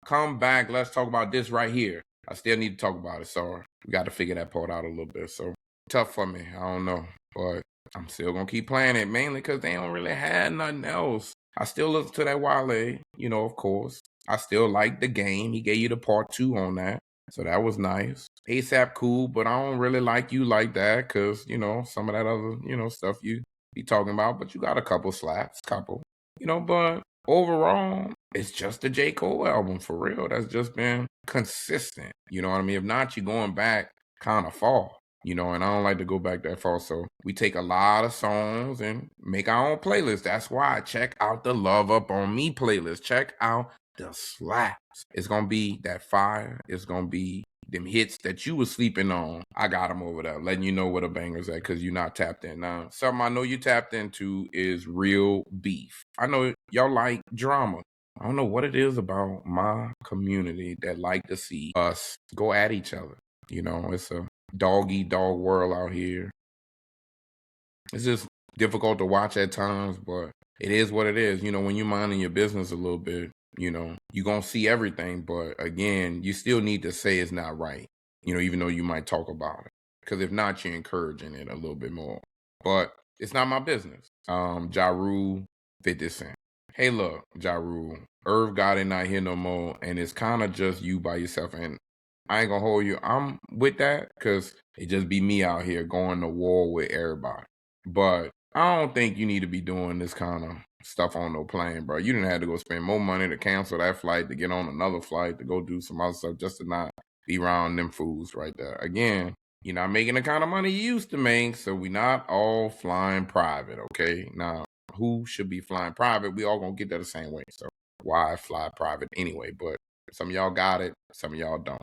come back. Let's talk about this right here. I still need to talk about it. So we got to figure that part out a little bit. So tough for me. I don't know. But I'm still going to keep playing it, mainly because they don't really have nothing else. I still listen to that Wale, of course. I still like the game. He gave you the part 2 on that. So that was nice. ASAP cool, but I don't really like you like that because, some of that other, stuff you be talking about. But you got a couple slaps, but overall, it's just the J. Cole album for real. That's just been consistent. You know what I mean? If not, you're going back kind of far. And I don't like to go back that far. So we take a lot of songs and make our own playlist. That's why check out the Love Up On Me playlist. Check out the slaps. It's going to be that fire. It's going to be them hits that you was sleeping on. I got them over there, letting you know where the bangers at because you're not tapped in. Now, something I know you tapped into is real beef. I know y'all like drama. I don't know what it is about my community that like to see us go at each other. It's a dog-eat-dog world out here. It's just difficult to watch at times, but it is what it is. When you're minding your business a little bit, you're going to see everything. But again, you still need to say it's not right, even though you might talk about it. Because if not, you're encouraging it a little bit more. But it's not my business. Ja Rule, 50 Cent. Hey, look, Ja Rule, Irv got it not here no more. And it's kind of just you by yourself. And I ain't going to hold you. I'm with that because it just be me out here going to war with everybody. But I don't think you need to be doing this kind of stuff on no plane, bro. You didn't have to go spend more money to cancel that flight, to get on another flight, to go do some other stuff just to not be around them fools right there. Again, you're not making the kind of money you used to make, so we not all flying private, okay? Now, who should be flying private? We all gonna get there the same way, so why fly private anyway? But some of y'all got it, some of y'all don't.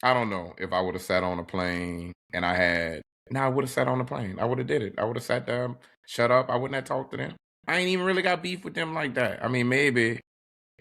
I don't know if I would have sat on a plane and I would have sat on the plane. I would have did it. I would have sat there, shut up. I wouldn't have talked to them. I ain't even really got beef with them like that. I mean, maybe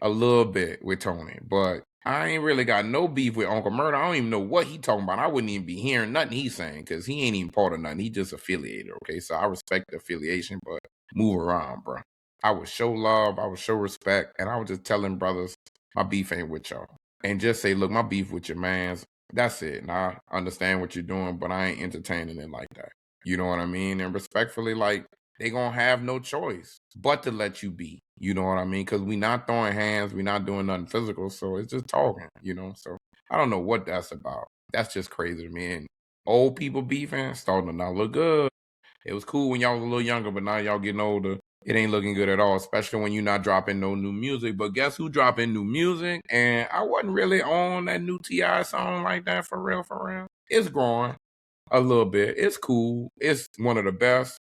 a little bit with Tony, but I ain't really got no beef with Uncle Murder. I don't even know what he talking about. I wouldn't even be hearing nothing he's saying because he ain't even part of nothing. He just affiliated, okay? So I respect the affiliation, but move around, bro. I would show love. I would show respect. And I would just tell them, brothers, my beef ain't with y'all. And just say, look, my beef with your mans. That's it. And I understand what you're doing, but I ain't entertaining it like that. You know what I mean? And respectfully, like, they gonna have no choice but to let you be. You know what I mean? Because we not throwing hands, we not doing nothing physical, so it's just talking, So I don't know what that's about. That's just crazy to me. And old people beefing starting to not look good. It was cool when y'all was a little younger, but now y'all getting older. It ain't looking good at all, especially when you're not dropping no new music. But guess who dropping new music? And I wasn't really on that new T.I. song like that for real, for real. It's growing a little bit. It's cool. It's one of the best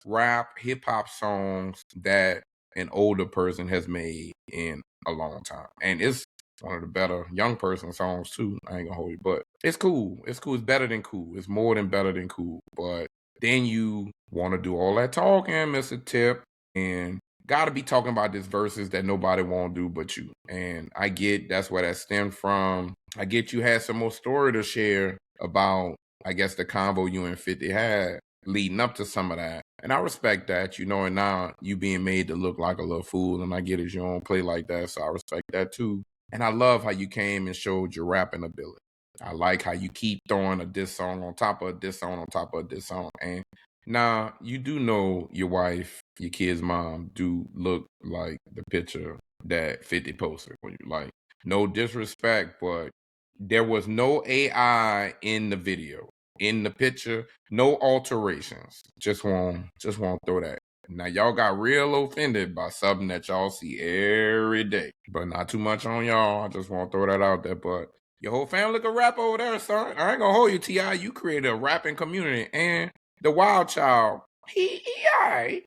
rap, hip-hop songs that an older person has made in a long time. And it's one of the better young person songs too. I ain't gonna hold you. But it's cool. It's cool. It's better than cool. It's more than better than cool. But then you want to do all that talking, Mr. Tip, and gotta be talking about these verses that nobody won't do but you. And I get that's where that stemmed from. I get you had some more story to share about, I guess, the convo you and 50 had leading up to some of that. And I respect that, and now you being made to look like a little fool, and I get it, you don't play like that, so I respect that too. And I love how you came and showed your rapping ability. I like how you keep throwing a diss song on top of a diss song on top of a diss song. And now you do know your wife, your kid's mom, do look like the picture that 50 posted for you. Like, no disrespect, but there was no AI in the video. In the picture, no alterations. Just want to throw that. Now y'all got real offended by something that y'all see every day, but not too much on y'all. I just want to throw that out there. But your whole family can rap over there, son. I ain't gonna hold you, T.I. You created a rapping community, and the Wild Child, he alright.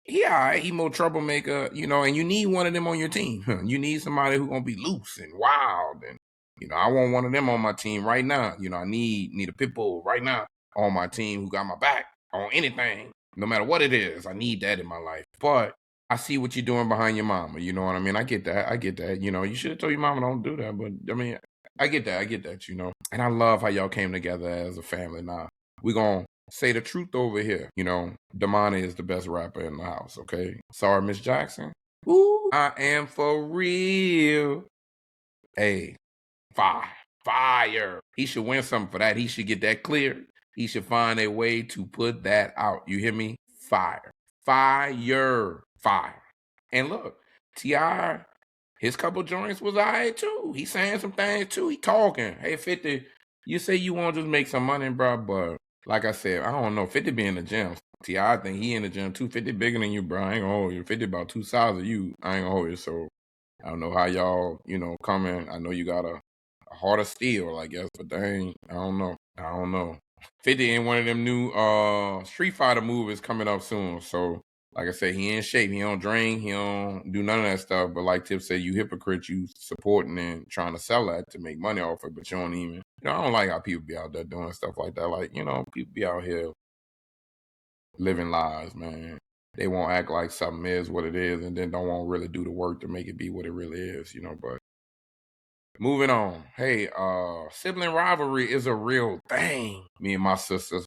He alright. He more troublemaker, and you need one of them on your team. You need somebody who gonna be loose and wild and. I want one of them on my team right now. I need a pit bull right now on my team who got my back on anything, no matter what it is. I need that in my life. But I see what you're doing behind your mama. You know what I mean? I get that. You should have told your mama don't do that. But I mean, I get that. And I love how y'all came together as a family. Now, we're going to say the truth over here. Damani is the best rapper in the house, okay? Sorry, Miss Jackson. Ooh, I am for real. Hey, fire. He should win something for that. He should get that clear. He should find a way to put that out. You hear me? Fire. Fire. And look, T.I., his couple joints was all right too. He saying some things too. He talking. Hey, 50, you say you want to just make some money, bro, but like I said, I don't know. 50 be in the gym. T.I., I think he in the gym too. 50 bigger than you, bro. I ain't gonna hold you. 50 about 2 sizes of you. I ain't gonna hold you. So I don't know how y'all, coming. I know you got a heart of steel, I guess, but dang, I don't know. 50 in one of them new Street Fighter movies coming up soon. So like I said, he in shape. He don't drink. He don't do none of that stuff. But like Tip said, you hypocrite, you supporting and trying to sell that to make money off it, but you don't even. I don't like how people be out there doing stuff like that. Like, people be out here living lies, man. They won't act like something is what it is and then don't want to really do the work to make it be what it really is, but moving on. Hey, sibling rivalry is a real thing. Me and my sisters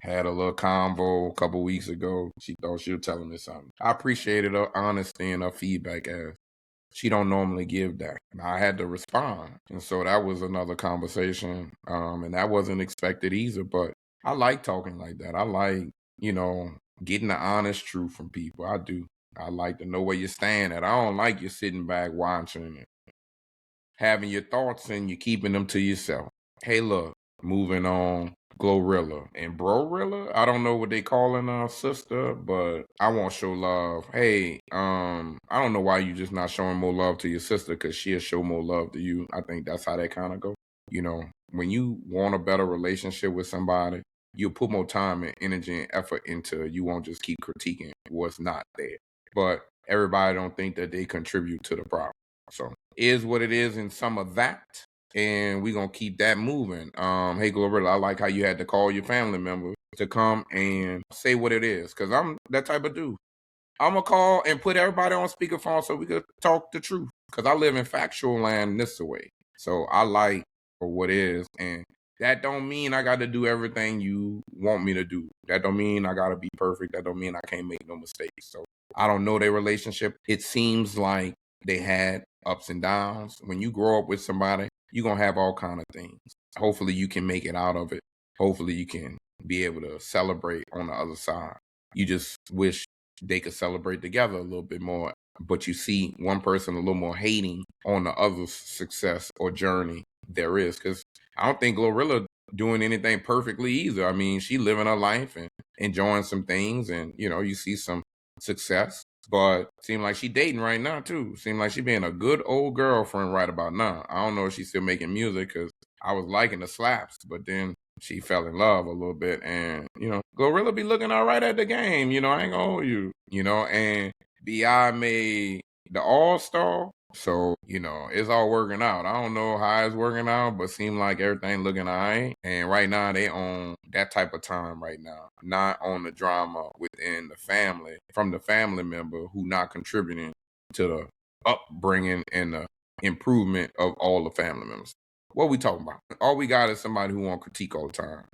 had a little convo a couple weeks ago. She thought she was telling me something. I appreciated her honesty and her feedback as she don't normally give that. I had to respond. And so that was another conversation. And that wasn't expected either, but I like talking like that. I like, getting the honest truth from people. I do. I like to know where you stand at. I don't like you sitting back watching it, having your thoughts and you keeping them to yourself. Hey, look, moving on. Glorilla and Brorilla. I don't know what they calling our sister, but I won't show love. Hey, I don't know why you just not showing more love to your sister, because she'll show more love to you. I think that's how that kind of go. When you want a better relationship with somebody, you'll put more time and energy and effort into it. You won't just keep critiquing what's not there. But everybody don't think that they contribute to the problem. So is what it is in some of that. And we're going to keep that moving. Hey, Glorilla, I like how you had to call your family member to come and say what it is, because I'm that type of dude. I'm going to call and put everybody on speakerphone so we could talk the truth, because I live in factual land this way. So I like for what is, and that don't mean I got to do everything you want me to do. That don't mean I got to be perfect. That don't mean I can't make no mistakes. So I don't know their relationship. It seems like they had ups and downs. When you grow up with somebody, you're going to have all kind of things. Hopefully you can make it out of it. Hopefully you can be able to celebrate on the other side. You just wish they could celebrate together a little bit more. But you see one person a little more hating on the other's success or journey there is. Because I don't think Glorilla doing anything perfectly either. I mean, she living her life and enjoying some things, and, you see some success. But seem like she dating right now too. Seem like she being a good old girlfriend right about now. I don't know if she's still making music, because I was liking the slaps, but then she fell in love a little bit. And, Glorilla be looking all right at the game. I ain't gonna hold you. And B.I. made the All-Star. So, it's all working out. I don't know how it's working out, but seem like everything looking all right. And right now they on that type of time right now, not on the drama within the family, from the family member who not contributing to the upbringing and the improvement of all the family members. What we talking about? All we got is somebody who want critique all the time,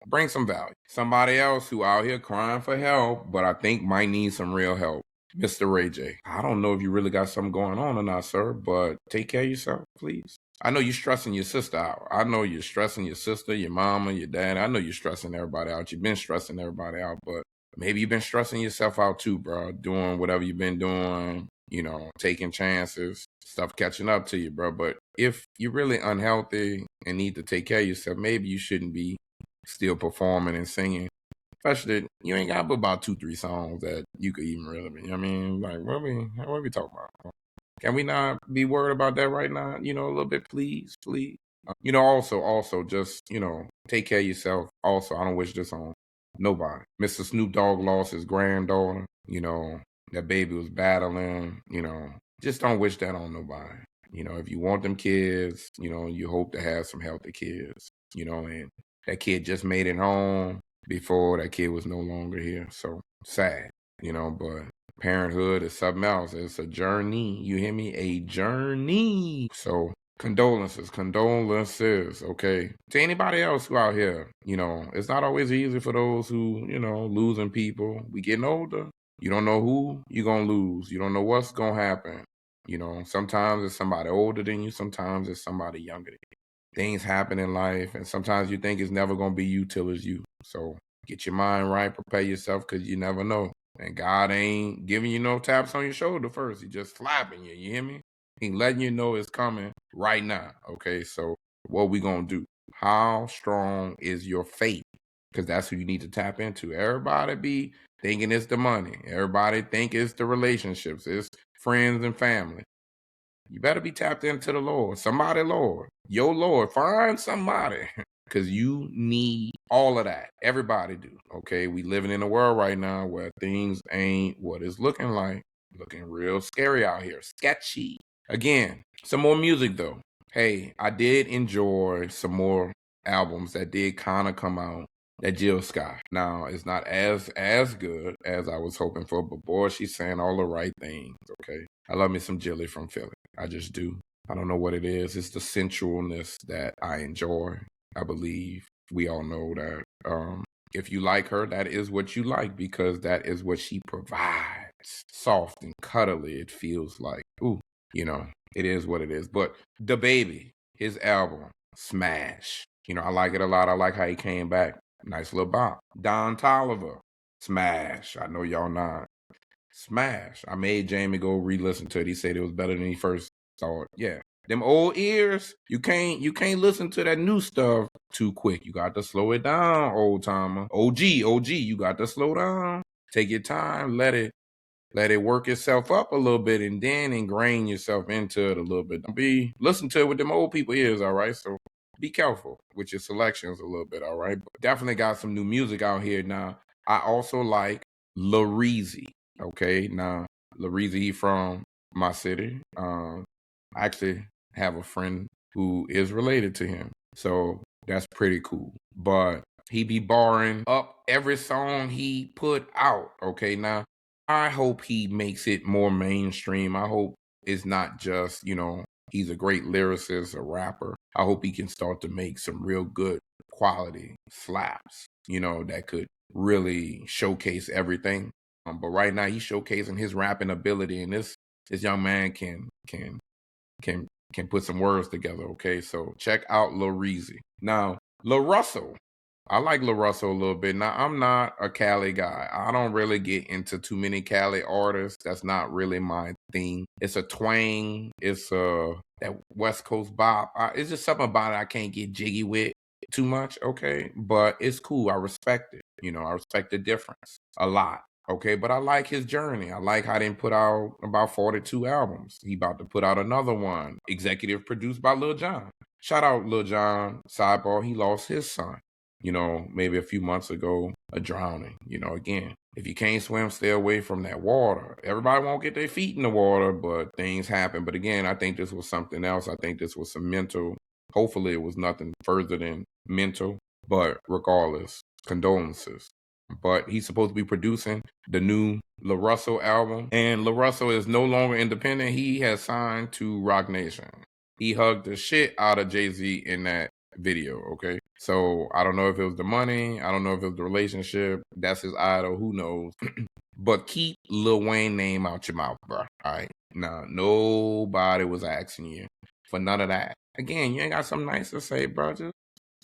Bring some value. Somebody else who out here crying for help, but I think might need some real help. Mr. Ray J. I don't know if you really got something going on or not, sir, but take care of yourself, please. I know you're stressing your sister out. I know you're stressing your sister, your mama, your dad. I know you're stressing everybody out. You've been stressing everybody out, but maybe you've been stressing yourself out too, bro. Doing whatever you've been doing, taking chances, stuff catching up to you, bro. But if you're really unhealthy and need to take care of yourself, maybe you shouldn't be still performing and singing. Especially, you ain't got but about 2-3 songs that you could even really be. I mean, like, what we talking about? Can we not be worried about that right now? A little bit, please. Also, just, take care of yourself. Also, I don't wish this on nobody. Mr. Snoop Dogg lost his granddaughter. That baby was battling. Just don't wish that on nobody. If you want them kids, you hope to have some healthy kids. And that kid just made it home before that kid was no longer here. So sad, but parenthood is something else. It's a journey. You hear me? A journey. So condolences, okay? To anybody else who out here, it's not always easy for those who, losing people. We getting older. You don't know who you're going to lose. You don't know what's going to happen. Sometimes it's somebody older than you. Sometimes it's somebody younger than you. Things happen in life, and sometimes you think it's never going to be you till it's you. So get your mind right, prepare yourself, because you never know. And God ain't giving you no taps on your shoulder first. He just slapping you. You hear me? He letting you know it's coming right now. Okay, so what we going to do? How strong is your faith? Because that's who you need to tap into. Everybody be thinking it's the money. Everybody think it's the relationships. It's friends and family. You better be tapped into the Lord. Somebody, Lord. Your Lord. Find somebody. Because you need all of that. Everybody do. Okay. We living in a world right now where things ain't what it's looking like. Looking real scary out here. Sketchy. Again, some more music though. Hey, I did enjoy some more albums that did kind of come out. That Jill Scott. Now, it's not as good as I was hoping for, but boy, she's saying all the right things. Okay. I love me some Jilly from Philly. I just do. I don't know what it is. It's the sensualness that I enjoy. I believe we all know that if you like her, that is what you like, because that is what she provides. Soft and cuddly, it feels like. Ooh, it is what it is. But the baby, his album, smash. I like it a lot. I like how he came back. Nice little bop. Don Tolliver, smash. I know y'all not. Smash. I made Jamie go re-listen to it. He said it was better than he first saw it. Yeah. Them old ears, you can't listen to that new stuff too quick. You got to slow it down, old timer. OG, you got to slow down. Take your time, let it work itself up a little bit, and then ingrain yourself into it a little bit. Don't listen to it with them old people ears, all right? So be careful with your selections a little bit, all right? But definitely got some new music out here now. I also like Lareezy. Okay, now Lareezy, he from my city. I actually have a friend who is related to him, so that's pretty cool. But he be barring up every song he put out. Okay, now I hope he makes it more mainstream. I hope it's not just he's a great lyricist, a rapper. I hope he can start to make some real good quality slaps. That could really showcase everything. But right now he's showcasing his rapping ability, and this young man can put some words together. Okay, so check out Lil Reezy. Now, Lil Russell. I like Lil Russell a little bit. Now, I'm not a Cali guy. I don't really get into too many Cali artists. That's not really my thing. It's a twang. It's that West Coast bop. It's just something about it I can't get jiggy with too much. Okay, but it's cool. I respect it. I respect the difference a lot. Okay, but I like his journey. I like how he didn't put out about 42 albums. He about to put out another one, executive produced by Lil Jon. Shout out Lil Jon. Sidebar, he lost his son, maybe a few months ago, a drowning. Again, if you can't swim, stay away from that water. Everybody won't get their feet in the water, but things happen. But again, I think this was something else. I think this was some mental. Hopefully it was nothing further than mental. But regardless, condolences. But he's supposed to be producing the new La Russell album. And La Russell is no longer independent. He has signed to Roc Nation. He hugged the shit out of Jay-Z in that video, okay? So I don't know if it was the money. I don't know if it was the relationship. That's his idol. Who knows? But keep Lil Wayne name out your mouth, bro. All right? Now, nobody was asking you for none of that. Again, you ain't got something nice to say, bro. Just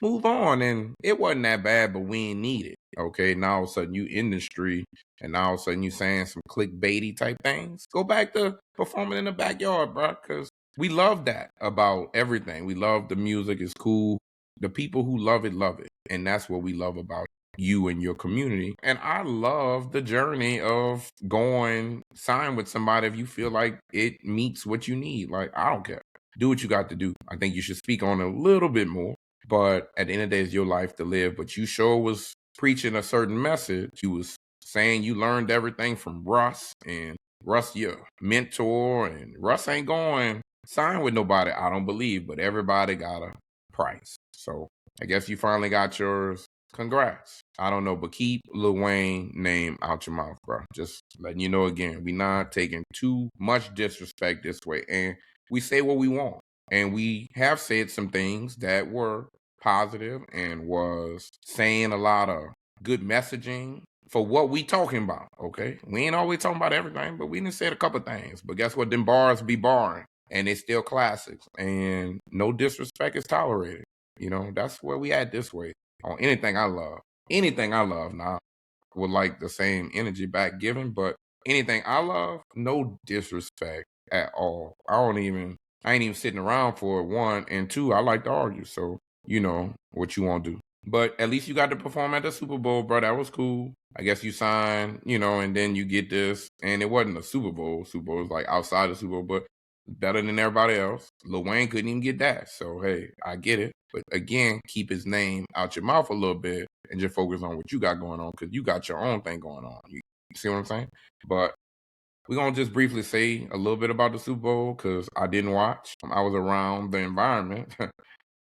move on. And it wasn't that bad, but we ain't need it. Okay, now all of a sudden you industry, and now all of a sudden you saying some clickbaity type things. Go back to performing in the backyard, bro, because we love that about everything. We love the music. It's cool. The people who love it, and that's what we love about you and your community. And I love the journey of going sign with somebody if you feel like it meets what you need. Like, I don't care. Do what you got to do. I think you should speak on it a little bit more. But at the end of the day, it's your life to live. But you sure was preaching a certain message. You was saying you learned everything from Russ, and Russ your mentor, and Russ ain't going sign with nobody, I don't believe, but everybody got a price. So I guess you finally got yours. Congrats. I don't know, but keep Lil Wayne name out your mouth, bro. Just letting you know again, we not taking too much disrespect this way, and we say what we want. And we have said some things that were positive and was saying a lot of good messaging for what we talking about, okay? We ain't always talking about everything, but we done said a couple things. But guess what? Them bars be barring, and it's still classics, and no disrespect is tolerated. You know, that's where we at this way on anything I love. Anything I love now would like the same energy back given, but anything I love, no disrespect at all. I ain't even sitting around for it. One and two, I like to argue. So you know what you want to do. But at least you got to perform at the Super Bowl, bro. That was cool. I guess you signed, you know, and then you get this. And it wasn't a Super Bowl. Super Bowl was like outside the Super Bowl, but better than everybody else. Lil Wayne couldn't even get that. So, hey, I get it. But again, keep his name out your mouth a little bit and just focus on what you got going on because you got your own thing going on. You see what I'm saying? But we're going to just briefly say a little bit about the Super Bowl because I didn't watch. I was around the environment.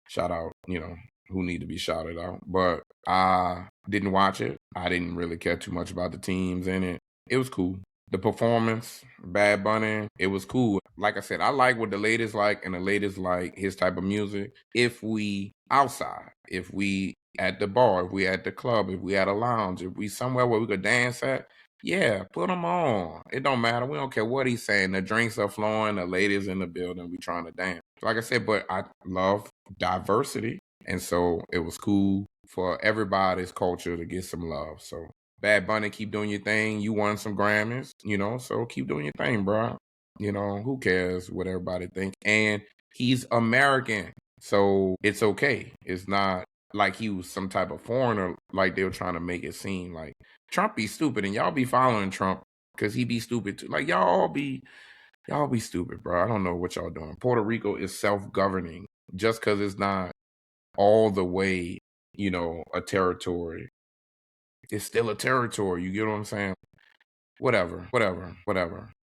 Shout out, you know, who need to be shouted out. But I didn't watch it. I didn't really care too much about the teams in it. It was cool. The performance, Bad Bunny, it was cool. Like I said, I like what the ladies like, and the ladies like his type of music. If we outside, if we at the bar, if we at the club, if we at a lounge, if we somewhere where we could dance at, yeah, put them on. It don't matter. We don't care what he's saying. The drinks are flowing. The ladies in the building. We trying to dance. Like I said, but I love diversity. And so it was cool for everybody's culture to get some love. So Bad Bunny, keep doing your thing. You won some Grammys, you know, so keep doing your thing, bro. You know, who cares what everybody think? And he's American. So it's okay. It's not like he was some type of foreigner, like they were trying to make it seem like Trump be stupid and y'all be following Trump because he be stupid too. Like y'all be stupid, bro. I don't know what y'all doing. Puerto Rico is self-governing just because it's not all the way, you know, a territory. It's still a territory. You get what I'm saying? Whatever.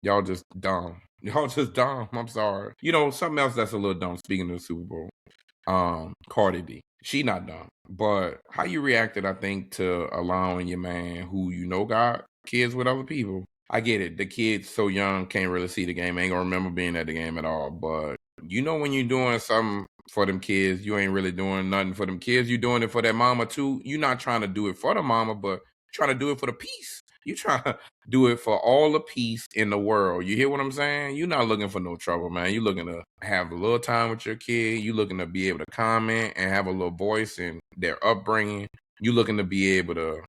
Y'all just dumb. Y'all just dumb. I'm sorry. You know, something else that's a little dumb, speaking of the Super Bowl. Cardi B. She not dumb. But how you reacted, I think, to allowing your man who you know got kids with other people. I get it. The kid's so young, can't really see the game, ain't gonna remember being at the game at all. But you know when you're doing something for them kids, you ain't really doing nothing for them kids. You doing it for their mama too. You're not trying to do it for the mama, but trying to do it for the peace. You trying to do it for all the peace in the world. You hear what I'm saying? You're not looking for no trouble, man. You're looking to have a little time with your kid. You're looking to be able to comment and have a little voice in their upbringing. You're looking to be able to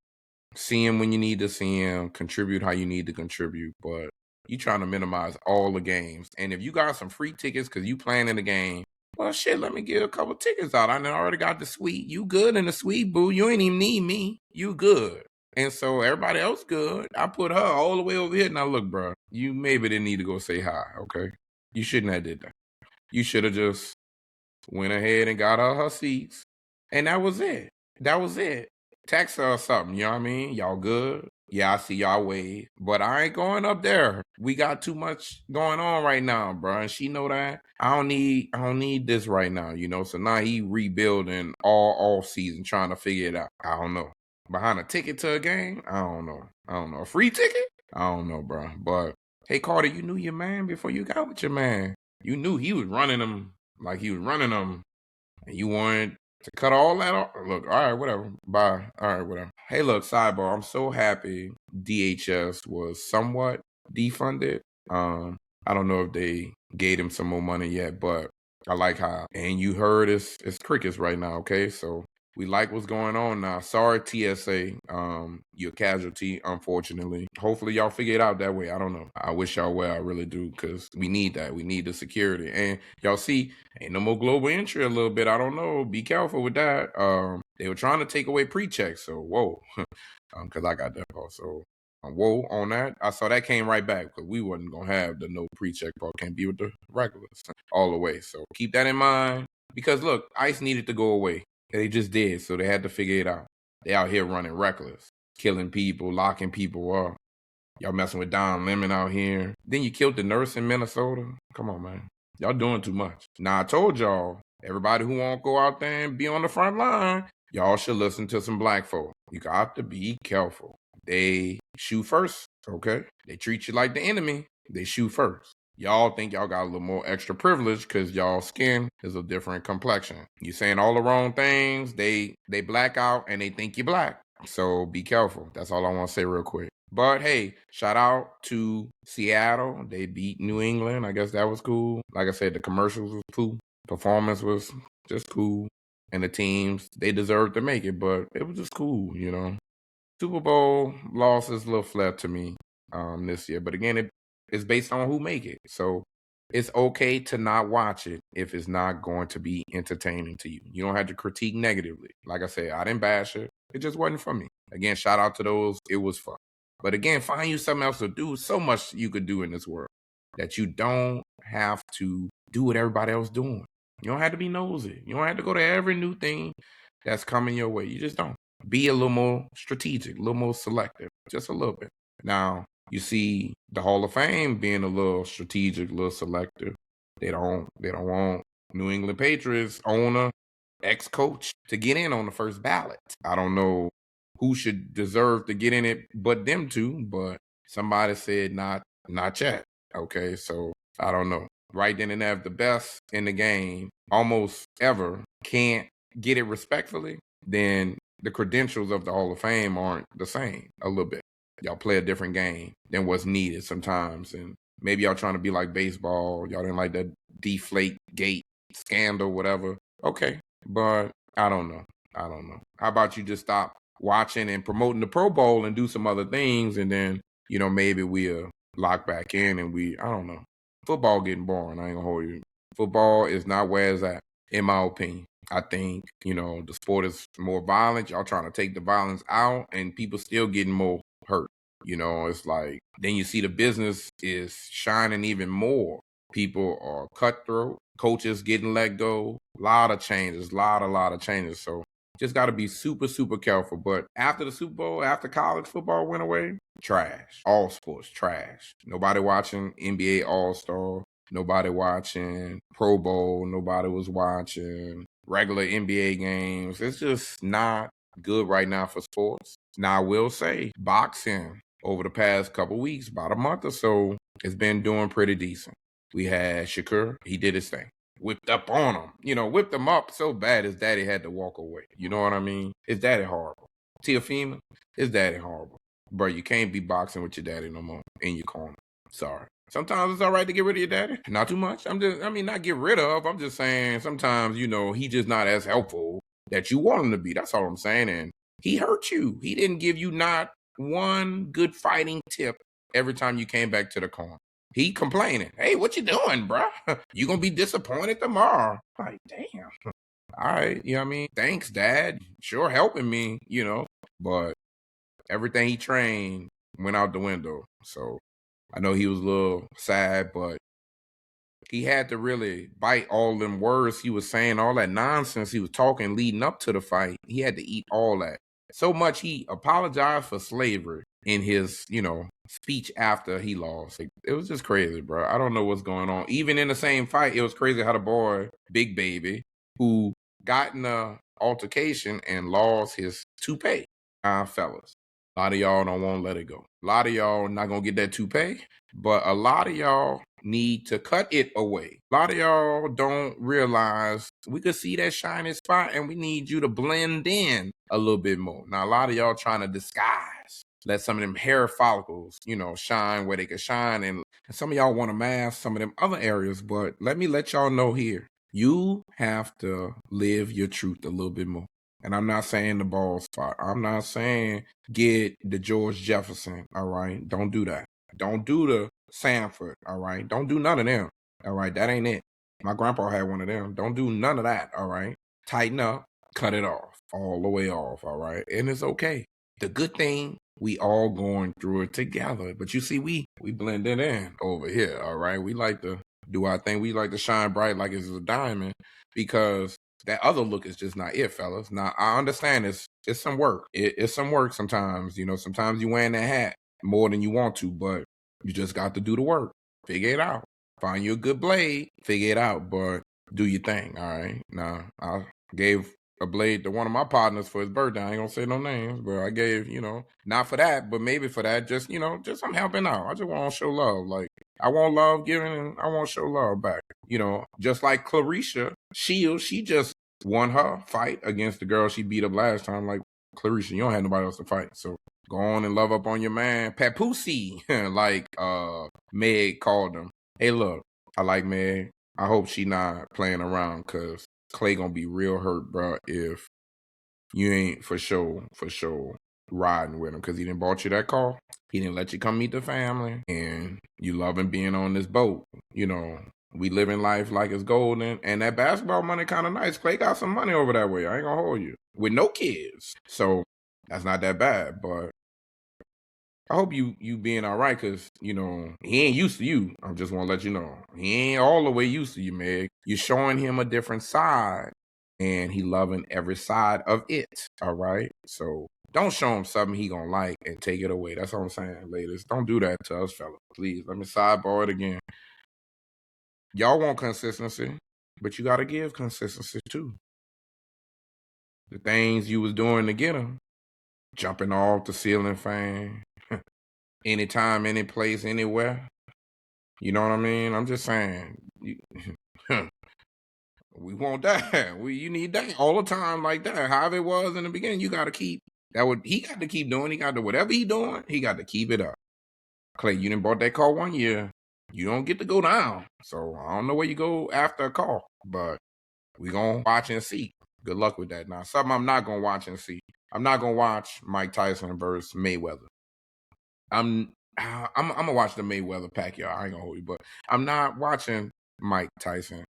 see him when you need to see him, contribute how you need to contribute. But you trying to minimize all the games. And if you got some free tickets because you playing in the game, well, shit, let me get a couple tickets out. I done already got the suite. You good in the suite, boo. You ain't even need me. You good. And so everybody else good. I put her all the way over here. Now look, bro, you maybe didn't need to go say hi, okay? You shouldn't have did that. You should have just went ahead and got her seats. And that was it. Text her or something, you know what I mean? Y'all good? Yeah, I see y'all wave. But I ain't going up there. We got too much going on right now, bro. And she know that. I don't need this right now, you know. So now he rebuilding all season, trying to figure it out. I don't know. Behind a ticket to a game? I don't know. A free ticket? I don't know, bro. But hey, Carter, you knew your man before you got with your man. You knew he was running them like he was running them, and you wanted to cut all that off. Look, all right, whatever. Bye. All right, whatever. Hey, look, sidebar. I'm so happy DHS was somewhat defunded. I don't know if they gave him some more money yet, but I like how. And you heard it's crickets right now, okay? So we like what's going on now. Sorry, TSA. You're a casualty, unfortunately. Hopefully y'all figure it out that way. I don't know. I wish y'all well. I really do, because we need that. We need the security. And y'all see, ain't no more global entry a little bit. I don't know. Be careful with that. They were trying to take away pre-checks, so whoa. Because I got that part. So whoa on that. I saw that came right back, because we wasn't going to have the no pre-check part. Can't be with the regulars all the way. So keep that in mind. Because look, ICE needed to go away. They just did, so they had to figure it out. They out here running reckless, killing people, locking people up. Y'all messing with Don Lemon out here. Then you killed the nurse in Minnesota. Come on, man. Y'all doing too much. Now, I told y'all, everybody who won't go out there and be on the front line, y'all should listen to some black folk. You got to be careful. They shoot first, okay? They treat you like the enemy. They shoot first. Y'all think y'all got a little more extra privilege because y'all skin is a different complexion. You saying all the wrong things, they black out and they think you black. So be careful. That's all I want to say real quick. But hey, shout out to Seattle. They beat New England. I guess that was cool. Like I said, the commercials was cool. Performance was just cool. And the teams, they deserved to make it, but it was just cool, you know. Super Bowl loss is a little flat to me this year. But again, it's based on who make it. So it's okay to not watch it if it's not going to be entertaining to you. You don't have to critique negatively. Like I said, I didn't bash it. It just wasn't for me. Again, shout out to those. It was fun. But again, find you something else to do. So much you could do in this world that you don't have to do what everybody else doing. You don't have to be nosy. You don't have to go to every new thing that's coming your way. You just don't. Be a little more strategic, a little more selective, just a little bit. Now, you see the Hall of Fame being a little strategic, a little selective. They don't want New England Patriots owner, ex-coach to get in on the first ballot. I don't know who should deserve to get in it but them two, but somebody said not yet. Okay, so I don't know. Right then and there, if the best in the game almost ever can't get it respectfully, then the credentials of the Hall of Fame aren't the same a little bit. Y'all play a different game than what's needed sometimes. And maybe y'all trying to be like baseball. Y'all didn't like that deflate gate scandal, whatever. Okay. But I don't know. How about you just stop watching and promoting the Pro Bowl and do some other things, and then, you know, maybe we'll lock back in and I don't know. Football getting boring. I ain't gonna hold you. Football is not where it's at, in my opinion. I think, you know, the sport is more violent. Y'all trying to take the violence out, and people still getting more hurt. You know, it's like, then you see the business is shining even more. People are cutthroat. Coaches getting let go. A lot of changes. Lot of changes. So just got to be super, super careful. But after the Super Bowl, after college football went away, trash. All sports, trash. Nobody watching NBA All-Star. Nobody watching Pro Bowl. Nobody was watching regular NBA games. It's just not good right now for sports. Now, I will say boxing over the past couple weeks, about a month or so, has been doing pretty decent. We had Shakur. He did his thing. Whipped up on him. You know, whipped him up so bad his daddy had to walk away. You know what I mean? His daddy horrible. Teofimo, his daddy horrible. Bro, you can't be boxing with your daddy no more in your corner. Sorry. Sometimes it's all right to get rid of your daddy. Not too much. Not get rid of. I'm just saying sometimes, you know, he just not as helpful that you want him to be. That's all I'm saying. And he hurt you. He didn't give you not one good fighting tip every time you came back to the corner. He complaining. Hey, what you doing, bro? You gonna be disappointed tomorrow. Like, damn. All right, you know what I mean? Thanks, Dad. Sure helping me, you know. But everything he trained went out the window. So I know he was a little sad, but he had to really bite all them words he was saying, all that nonsense he was talking leading up to the fight. He had to eat all that. So much he apologized for slavery in his, you know, speech after he lost. It was just crazy, bro. I don't know what's going on. Even in the same fight, it was crazy how the boy, Big Baby, who got in a altercation and lost his toupee. Fellas, a lot of y'all don't want to let it go. A lot of y'all not going to get that toupee, but a lot of y'all need to cut it away. A lot of y'all don't realize we could see that shiny spot and we need you to blend in a little bit more. Now, a lot of y'all trying to disguise, let some of them hair follicles, you know, shine where they can shine. And some of y'all want to mask some of them other areas, but let me let y'all know here, you have to live your truth a little bit more. And I'm not saying the ball spot. I'm not saying get the George Jefferson, all right? Don't do that. Don't do the Sanford, all right? Don't do none of them, all right? That ain't it. My grandpa had one of them. Don't do none of that, all right? Tighten up, cut it off, all the way off, all right? And it's okay. The good thing, we all going through it together. But you see, we blend it in over here, all right? We like to do our thing. We like to shine bright like it's a diamond because that other look is just not it, fellas. Now, I understand it's some work. It's some work sometimes. You know, sometimes you wearing that hat more than you want to, but you just got to do the work. Figure it out. Find you a good blade. Figure it out, but do your thing, all right? Now, I gave a blade to one of my partners for his birthday. I ain't gonna say no names, but I gave, you know, not for that, but maybe for that, just, you know, just I'm helping out. I just want to show love. Like, I want love given and I want to show love back. You know, just like Clarissa Shields, she just won her fight against the girl she beat up last time. Like, Clarissa, you don't have nobody else to fight. So go on and love up on your man. Papoose, like Meg called him. Hey, look, I like Meg. I hope she not playing around because Clay gonna be real hurt, bro, if you ain't for sure riding with him because he didn't bought you that car. He didn't let you come meet the family, and you loving being on this boat. You know, we living life like it's golden, and that basketball money kind of nice. Clay got some money over that way. I ain't gonna hold you with no kids, so that's not that bad. But I hope you being all right because, you know, he ain't used to you. I just want to let you know. He ain't all the way used to you, Meg. You're showing him a different side, and he loving every side of it, all right? So don't show him something he gonna like and take it away. That's all I'm saying, ladies. Don't do that to us, fellas. Please, let me sidebar it again. Y'all want consistency, but you got to give consistency, too. The things you was doing to get him, jumping off the ceiling fan, anytime, any place, anywhere. You know what I mean? I'm just saying. We want that. You need that all the time like that. However it was in the beginning, you got to keep that. He got to keep doing. He got to whatever he doing. He got to keep it up. Clay, you didn't bought that car 1 year. You don't get to go down. So I don't know where you go after a car, but we gonna watch and see. Good luck with that. Now, something I'm not gonna watch and see. I'm not gonna watch Mike Tyson versus Mayweather. I'm gonna watch the Mayweather Pacquiao. I ain't gonna hold you, but I'm not watching Mike Tyson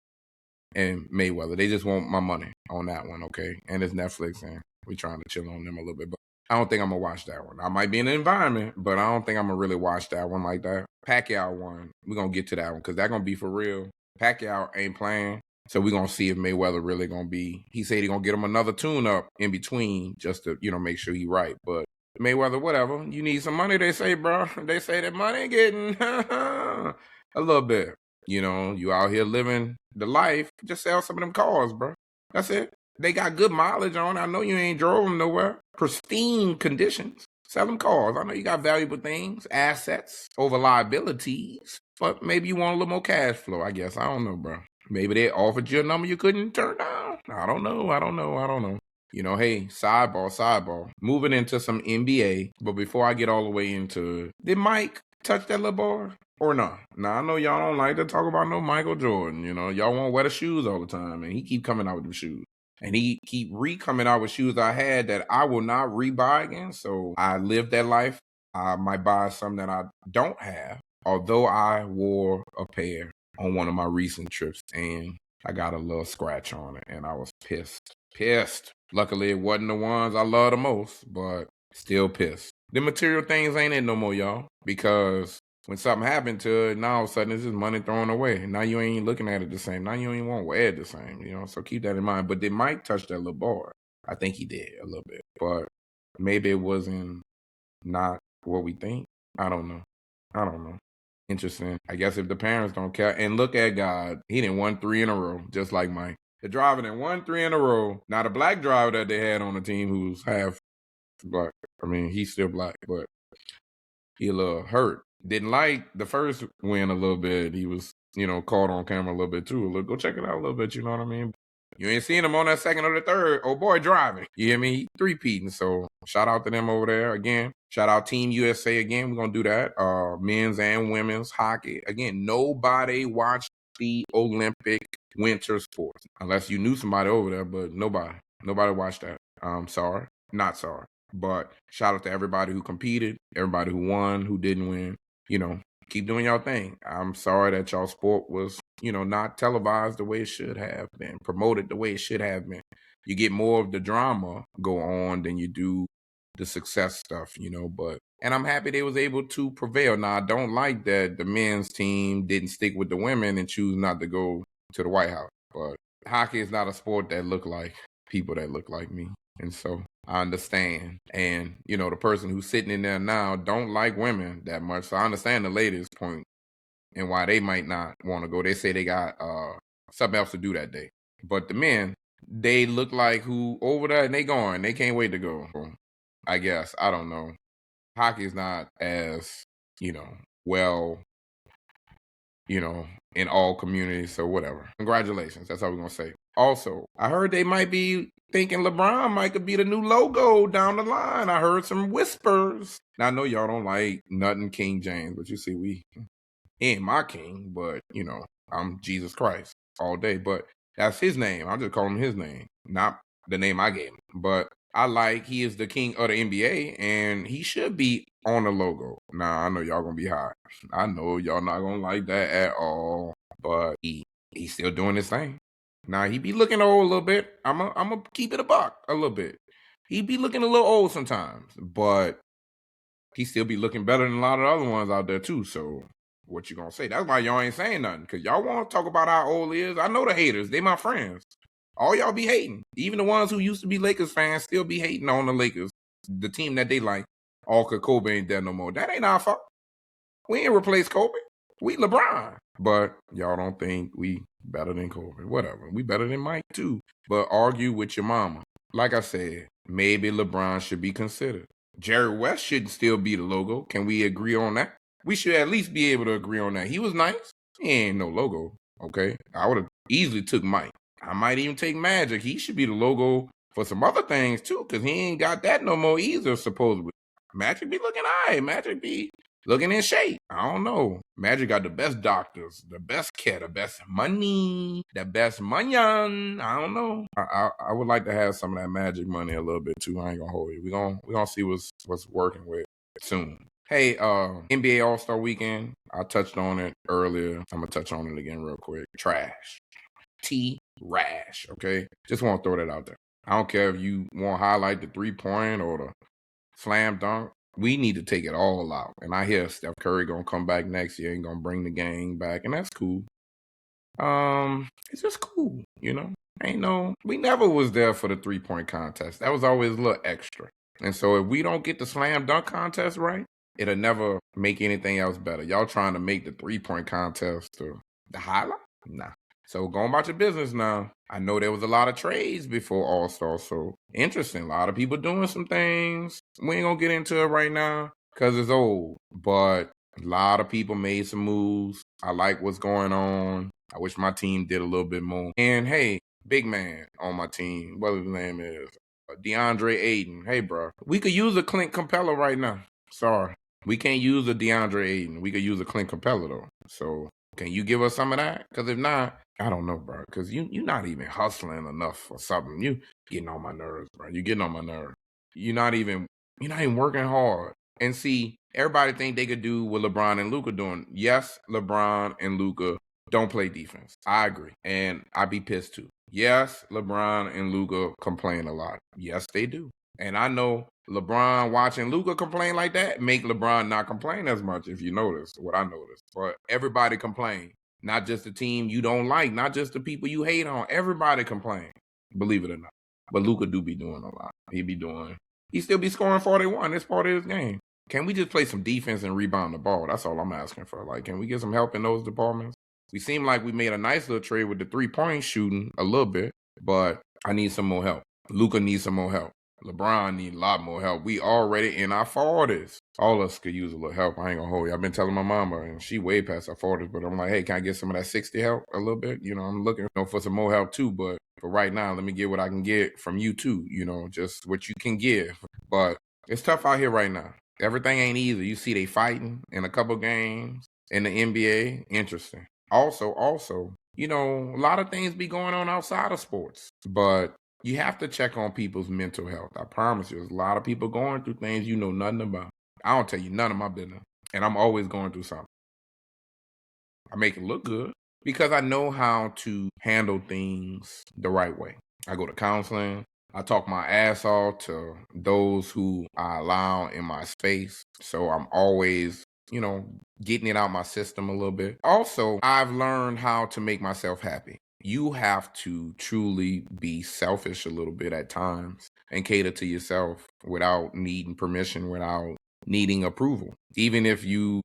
and Mayweather. They just want my money on that one, okay? And it's Netflix, and we trying to chill on them a little bit. But I don't think I'm gonna watch that one. I might be in the environment, but I don't think I'm gonna really watch that one like that. Pacquiao one, we're gonna get to that one because that's gonna be for real. Pacquiao ain't playing. So we're gonna see if Mayweather really gonna be. He said he gonna get him another tune up in between just to, you know, make sure he right. But Mayweather, whatever. You need some money, they say, bro. They say that money getting a little bit. You know, you out here living the life. Just sell some of them cars, bro. That's it. They got good mileage on. I know you ain't drove them nowhere. Pristine conditions. Sell them cars. I know you got valuable things, assets over liabilities. But maybe you want a little more cash flow, I guess. I don't know, bro. Maybe they offered you a number you couldn't turn down. I don't know. You know, hey, sidebar. Moving into some NBA. But before I get all the way into, did Mike touch that little boy or not? Now, I know y'all don't like to talk about no Michael Jordan. You know, y'all want to wear the shoes all the time. And he keep coming out with them shoes. And he keep coming out with shoes I had that I will not re-buy again. So I lived that life. I might buy something that I don't have. Although I wore a pair on one of my recent trips, and I got a little scratch on it, and I was pissed. Luckily, it wasn't the ones I love the most, but still pissed. The material things ain't it no more, y'all, because when something happened to it, now all of a sudden it's just money thrown away. Now you ain't looking at it the same. Now you ain't want to wear it the same, you know, so keep that in mind. But did Mike touch that little boy? I think he did a little bit, but maybe it wasn't not what we think. I don't know. Interesting. I guess if the parents don't care, and look at God, he didn't won 3 in a row, just like Mike. The driver didn't won 3 in a row. Now the black driver that they had on the team who's half black. I mean, he's still black, but he a little hurt. Didn't like the first win a little bit. He was, you know, caught on camera a little bit too. Look, go check it out a little bit, you know what I mean? You ain't seen him on that second or the third. Oh boy, driving. You hear me? He three-peating. So shout out to them over there again. Shout out Team USA again. We're gonna do that. Men's and women's hockey. Again, nobody watched the Olympic winter sports. Unless you knew somebody over there, but nobody. Nobody watched that. I'm sorry. Not sorry. But shout out to everybody who competed, everybody who won, who didn't win. You know, keep doing y'all thing. I'm sorry that y'all sport was, you know, not televised the way it should have been, promoted the way it should have been. You get more of the drama go on than you do the success stuff, you know, but, and I'm happy they was able to prevail. Now, I don't like that the men's team didn't stick with the women and choose not to go to the White House, but hockey is not a sport that look like people that look like me. And so I understand. And, you know, the person who's sitting in there now don't like women that much. So I understand the ladies' point and why they might not want to go. They say they got something else to do that day. But the men, they look like who over there and they going. They can't wait to go. I guess. I don't know. Hockey is not as, you know, well in all communities. So whatever. Congratulations. That's all we're going to say. Also, I heard they might be thinking LeBron might could be the new logo down the line. I heard some whispers. Now, I know y'all don't like nothing King James, but you see, he ain't my king, but, I'm Jesus Christ all day. But that's his name. I'll just call him his name, not the name I gave him. But he is the king of the NBA, and he should be on the logo. Now, I know y'all going to be hot. I know y'all not going to like that at all, but he's still doing his thing. Now, he be looking old a little bit. I'm going to keep it a buck a little bit. He be looking a little old sometimes, but he still be looking better than a lot of the other ones out there too. So what you gonna say? That's why y'all ain't saying nothing, because y'all want to talk about how old he is. I know the haters. They my friends. All y'all be hating. Even the ones who used to be Lakers fans still be hating on the Lakers, the team that they like. All because Kobe ain't there no more. That ain't our fault. We ain't replaced Kobe. We LeBron. But y'all don't think we better than Kobe. Whatever. We better than Mike too. But argue with your mama. Like I said, maybe LeBron should be considered. Jerry West shouldn't still be the logo. Can we agree on that? We should at least be able to agree on that. He was nice. He ain't no logo. Okay. I would have easily took Mike. I might even take Magic. He should be the logo for some other things too, because he ain't got that no more either, supposedly. Magic be looking all right. Magic be looking in shape. I don't know. Magic got the best doctors, the best care, the best money, the best money. I don't know. I would like to have some of that Magic money a little bit too. I ain't gonna hold you. We gonna see what's working with soon. Hey, NBA All-Star Weekend. I touched on it earlier. I'm gonna touch on it again real quick. Trash. Rash. Okay, just want to throw that out there. I don't care if you want to highlight the 3-point or the slam dunk. We need to take it all out. And I hear Steph Curry gonna come back next year and gonna bring the gang back, and that's cool. It's just cool, we never was there for the 3-point contest. That was always a little extra. And so if we don't get the slam dunk contest right, it'll never make anything else better. Y'all trying to make the 3-point contest the highlight? Nah. So going about your business now. I know there was a lot of trades before All-Star, so interesting. A lot of people doing some things. We ain't gonna get into it right now because it's old, but a lot of people made some moves. I like what's going on. I wish my team did a little bit more. And hey, big man on my team, what his name is, DeAndre Ayton. Hey, bro, we could use a Clint Capella right now. Sorry, we can't use a DeAndre Ayton. We could use a Clint Capella though. So can you give us some of that? Because if not, I don't know, bro. Because you're not even hustling enough for something. You getting on my nerves, bro. You getting on my nerves. You're not even working hard. And see, everybody think they could do what LeBron and Luka doing. Yes, LeBron and Luka don't play defense. I agree. And I'd be pissed too. Yes, LeBron and Luka complain a lot. Yes, they do. And I know LeBron watching Luka complain like that make LeBron not complain as much, if you notice what I noticed. But everybody complain. Not just the team you don't like, not just the people you hate on. Everybody complain, believe it or not. But Luka do be doing a lot. He still be scoring 41. That's part of his game. Can we just play some defense and rebound the ball? That's all I'm asking for. Like, can we get some help in those departments? We seem like we made a nice little trade with the 3-point shooting a little bit, but I need some more help. Luka needs some more help. LeBron needs a lot more help. We already in our 40s. All of us could use a little help. I ain't gonna hold you. I've been telling my mama, and she way past her 40s, but I'm like, hey, can I get some of that 60 help a little bit? I'm looking for some more help too, but for right now, let me get what I can get from you too, just what you can give. But it's tough out here right now. Everything ain't easy. You see they fighting in a couple games in the NBA. Interesting. Also, a lot of things be going on outside of sports, but you have to check on people's mental health. I promise you, there's a lot of people going through things you know nothing about. I don't tell you none of my business, and I'm always going through something. I make it look good because I know how to handle things the right way. I go to counseling. I talk my ass off to those who I allow in my space. So I'm always, getting it out my system a little bit. Also, I've learned how to make myself happy. You have to truly be selfish a little bit at times and cater to yourself without needing permission, without needing approval. Even if you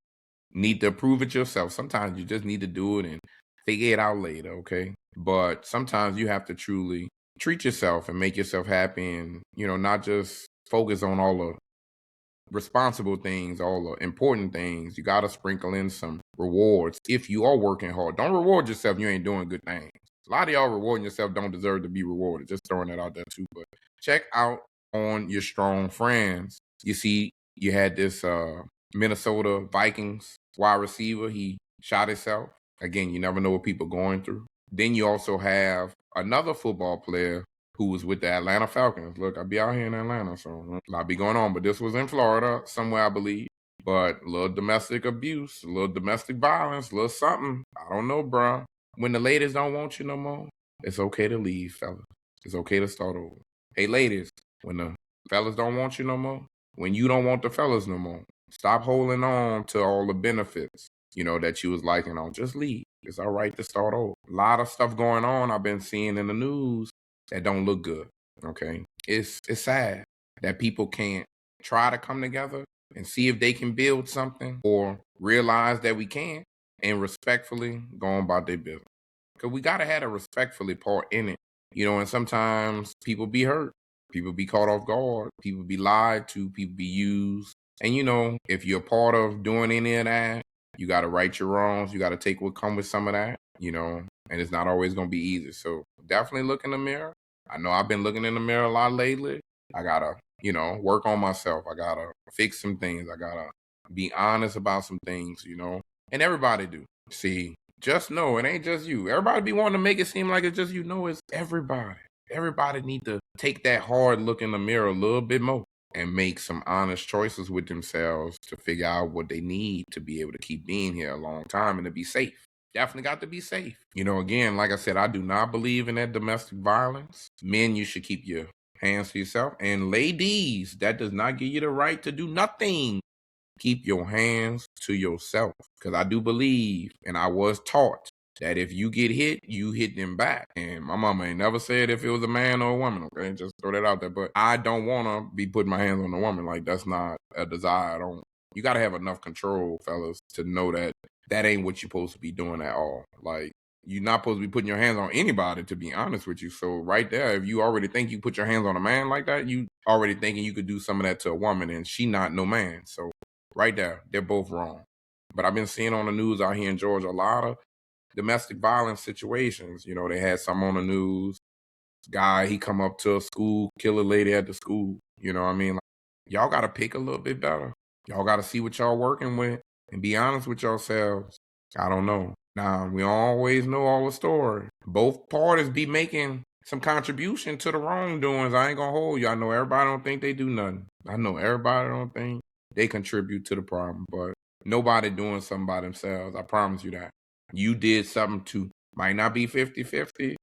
need to approve it yourself, sometimes you just need to do it and figure it out later, okay? But sometimes you have to truly treat yourself and make yourself happy and, not just focus on all responsible things, all the important things. You got to sprinkle in some rewards if you are working hard. Don't reward yourself if you ain't doing good things. A lot of y'all rewarding yourself don't deserve to be rewarded. Just throwing that out there too. But check out on your strong friends. You see, you had this Minnesota Vikings wide receiver. He shot himself. Again, you never know what people are going through. Then you also have another football player who was with the Atlanta Falcons. Look, I'll be out here in Atlanta, so a lot be going on. But this was in Florida, somewhere, I believe. But a little domestic abuse, a little domestic violence, a little something. I don't know, bro. When the ladies don't want you no more, it's okay to leave, fellas. It's okay to start over. Hey, ladies, when the fellas don't want you no more, when you don't want the fellas no more, stop holding on to all the benefits, that you was liking on. Just leave. It's all right to start over. A lot of stuff going on I've been seeing in the news that don't look good. Okay. It's sad that people can't try to come together and see if they can build something or realize that we can and respectfully go on about their business. Because we got to have a respectfully part in it. And sometimes people be hurt. People be caught off guard. People be lied to. People be used. And, if you're part of doing any of that, you got to right your wrongs. You got to take what comes with some of that, and it's not always going to be easy. So definitely look in the mirror. I know I've been looking in the mirror a lot lately. I got to, work on myself. I got to fix some things. I got to be honest about some things, and everybody do. See, just know it ain't just you. Everybody be wanting to make it seem like it's just you. Know it's everybody. Everybody need to take that hard look in the mirror a little bit more and make some honest choices with themselves to figure out what they need to be able to keep being here a long time and to be safe. Definitely got to be safe. Again, like I said, I do not believe in that domestic violence. Men, you should keep your hands to yourself. And ladies, that does not give you the right to do nothing. Keep your hands to yourself. Because I do believe, and I was taught, that if you get hit, you hit them back. And my mama ain't never said if it was a man or a woman, okay? Just throw that out there. But I don't want to be putting my hands on a woman. Like, that's not a desire. You got to have enough control, fellas, to know that that ain't what you're supposed to be doing at all. Like, you're not supposed to be putting your hands on anybody, to be honest with you. So right there, if you already think you put your hands on a man like that, you already thinking you could do some of that to a woman, and she not no man. So right there, they're both wrong. But I've been seeing on the news out here in Georgia a lot of domestic violence situations. They had some on the news. Guy, he come up to a school, kill a lady at the school. You know what I mean? Like, y'all got to pick a little bit better. Y'all got to see what y'all working with and be honest with yourselves. I don't know. Now, we always know all the story. Both parties be making some contribution to the wrongdoings. I ain't going to hold you. I know everybody don't think they do nothing. I know everybody don't think they contribute to the problem, but nobody doing something by themselves. I promise you that. You did something too. Might not be 50-50.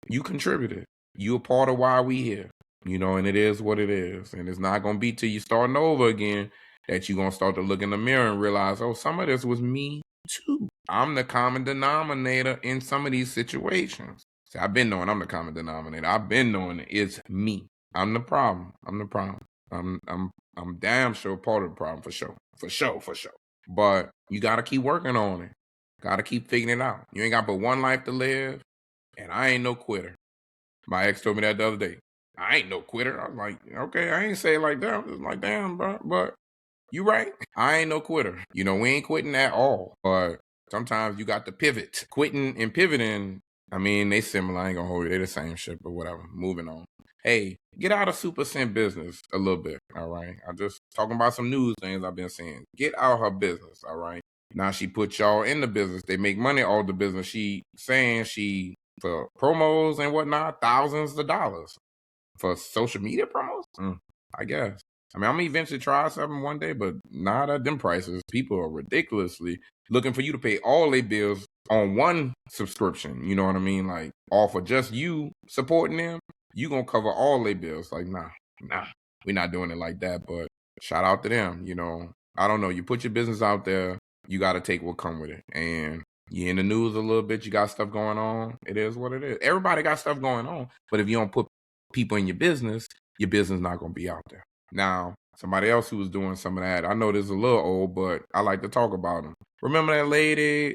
You contributed. You a part of why we here. And it is what it is. And it's not going to be till you starting over again that you're going to start to look in the mirror and realize, oh, some of this was me too. I'm the common denominator in some of these situations. See, I've been knowing I'm the common denominator. I've been knowing it's me. I'm the problem. I'm damn sure part of the problem, for sure. For sure. But you got to keep working on it. Got to keep figuring it out. You ain't got but one life to live, and I ain't no quitter. My ex told me that the other day. I ain't no quitter. I was like, okay, I ain't say it like that. I'm just like, damn, bro. But you right. I ain't no quitter. We ain't quitting at all. But sometimes you got to pivot. Quitting and pivoting, I mean, they similar. I ain't gonna hold you. They the same shit, but whatever. Moving on. Hey, get out of Super Cent business a little bit, all right? I'm just talking about some news things I've been seeing. Get out her business, all right? Now she put y'all in the business. They make money all the business. She saying she, for promos and whatnot, thousands of dollars. For social media promos? I guess. I mean, I'm going to eventually try something one day, but not at them prices. People are ridiculously looking for you to pay all their bills on one subscription. You know what I mean? Like, all for just you supporting them, you going to cover all their bills. Like, nah, we're not doing it like that. But shout out to them. I don't know. You put your business out there, you got to take what come with it. And you in the news a little bit, you got stuff going on. It is what it is. Everybody got stuff going on. But if you don't put people in your business not going to be out there. Now, somebody else who was doing some of that, I know this is a little old, but I like to talk about them. Remember that lady,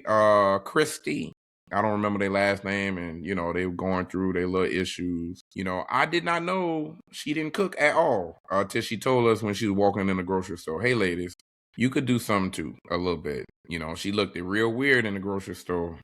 Christy? I don't remember their last name, and they were going through their little issues. I did not know she didn't cook at all till she told us when she was walking in the grocery store. Hey, ladies, you could do something too a little bit. She looked it real weird in the grocery store.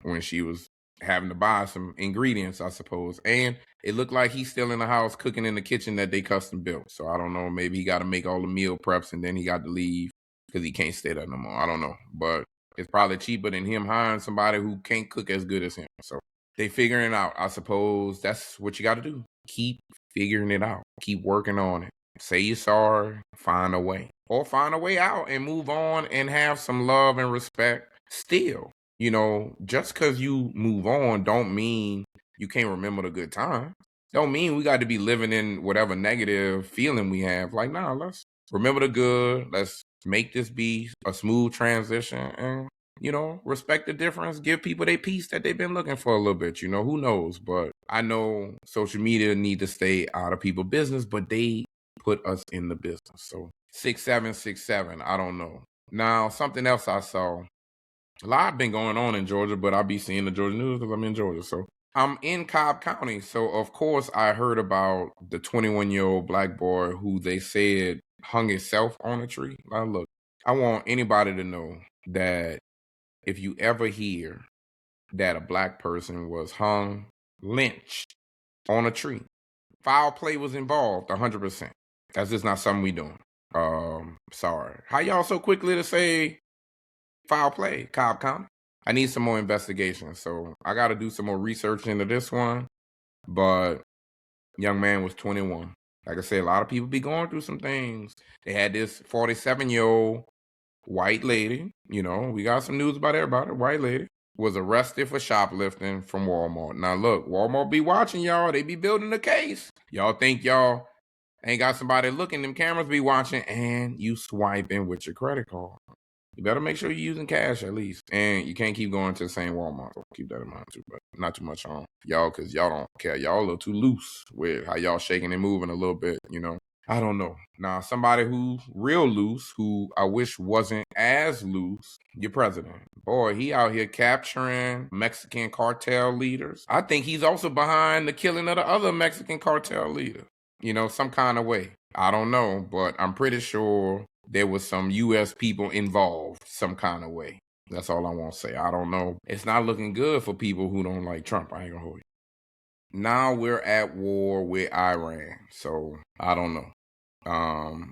When she was having to buy some ingredients, I suppose, and it looked like he's still in the house cooking in the kitchen that they custom built. So I don't know. Maybe he got to make all the meal preps and then he got to leave because he can't stay there no more. I don't know, but it's probably cheaper than him hiring somebody who can't cook as good as him. So they figuring it out. I suppose that's what you got to do. Keep figuring it out. Keep working on it. Say you're sorry. Find a way. Or find a way out and move on and have some love and respect still. Just because you move on don't mean you can't remember the good time. Don't mean we got to be living in whatever negative feeling we have. Like, nah, let's remember the good. Let's make this be a smooth transition and, respect the difference. Give people their peace that they've been looking for a little bit. Who knows? But I know social media need to stay out of people's business, but they put us in the business. So 6767, I don't know. Now, something else I saw. A lot been going on in Georgia, but I'll be seeing the Georgia news because I'm in Georgia. So I'm in Cobb County. So, of course, I heard about the 21-year-old black boy who they said hung himself on a tree. Now, look, I want anybody to know that if you ever hear that a black person was hung, lynched on a tree, foul play was involved 100%. That's just not something we doing. Sorry. How y'all so quickly to say foul play, Cobb County? I need some more investigation. So I got to do some more research into this one. But young man was 21. Like I said, a lot of people be going through some things. They had this 47-year-old white lady. We got some news about everybody. White lady was arrested for shoplifting from Walmart. Now, look, Walmart be watching y'all. They be building a case. Y'all think y'all ain't got somebody looking. Them cameras be watching, and you swiping with your credit card. You better make sure you're using cash at least. And you can't keep going to the same Walmart. So keep that in mind too, but not too much on y'all because y'all don't care. Y'all a little too loose with how y'all shaking and moving a little bit, I don't know. Now, somebody who's real loose, who I wish wasn't as loose, your president. Boy, he out here capturing Mexican cartel leaders. I think he's also behind the killing of the other Mexican cartel leader, some kind of way. I don't know, but I'm pretty sure there was some U.S. people involved some kind of way. That's all I want to say. I don't know. It's not looking good for people who don't like Trump. I ain't gonna hold you. Now we're at war with Iran. So I don't know.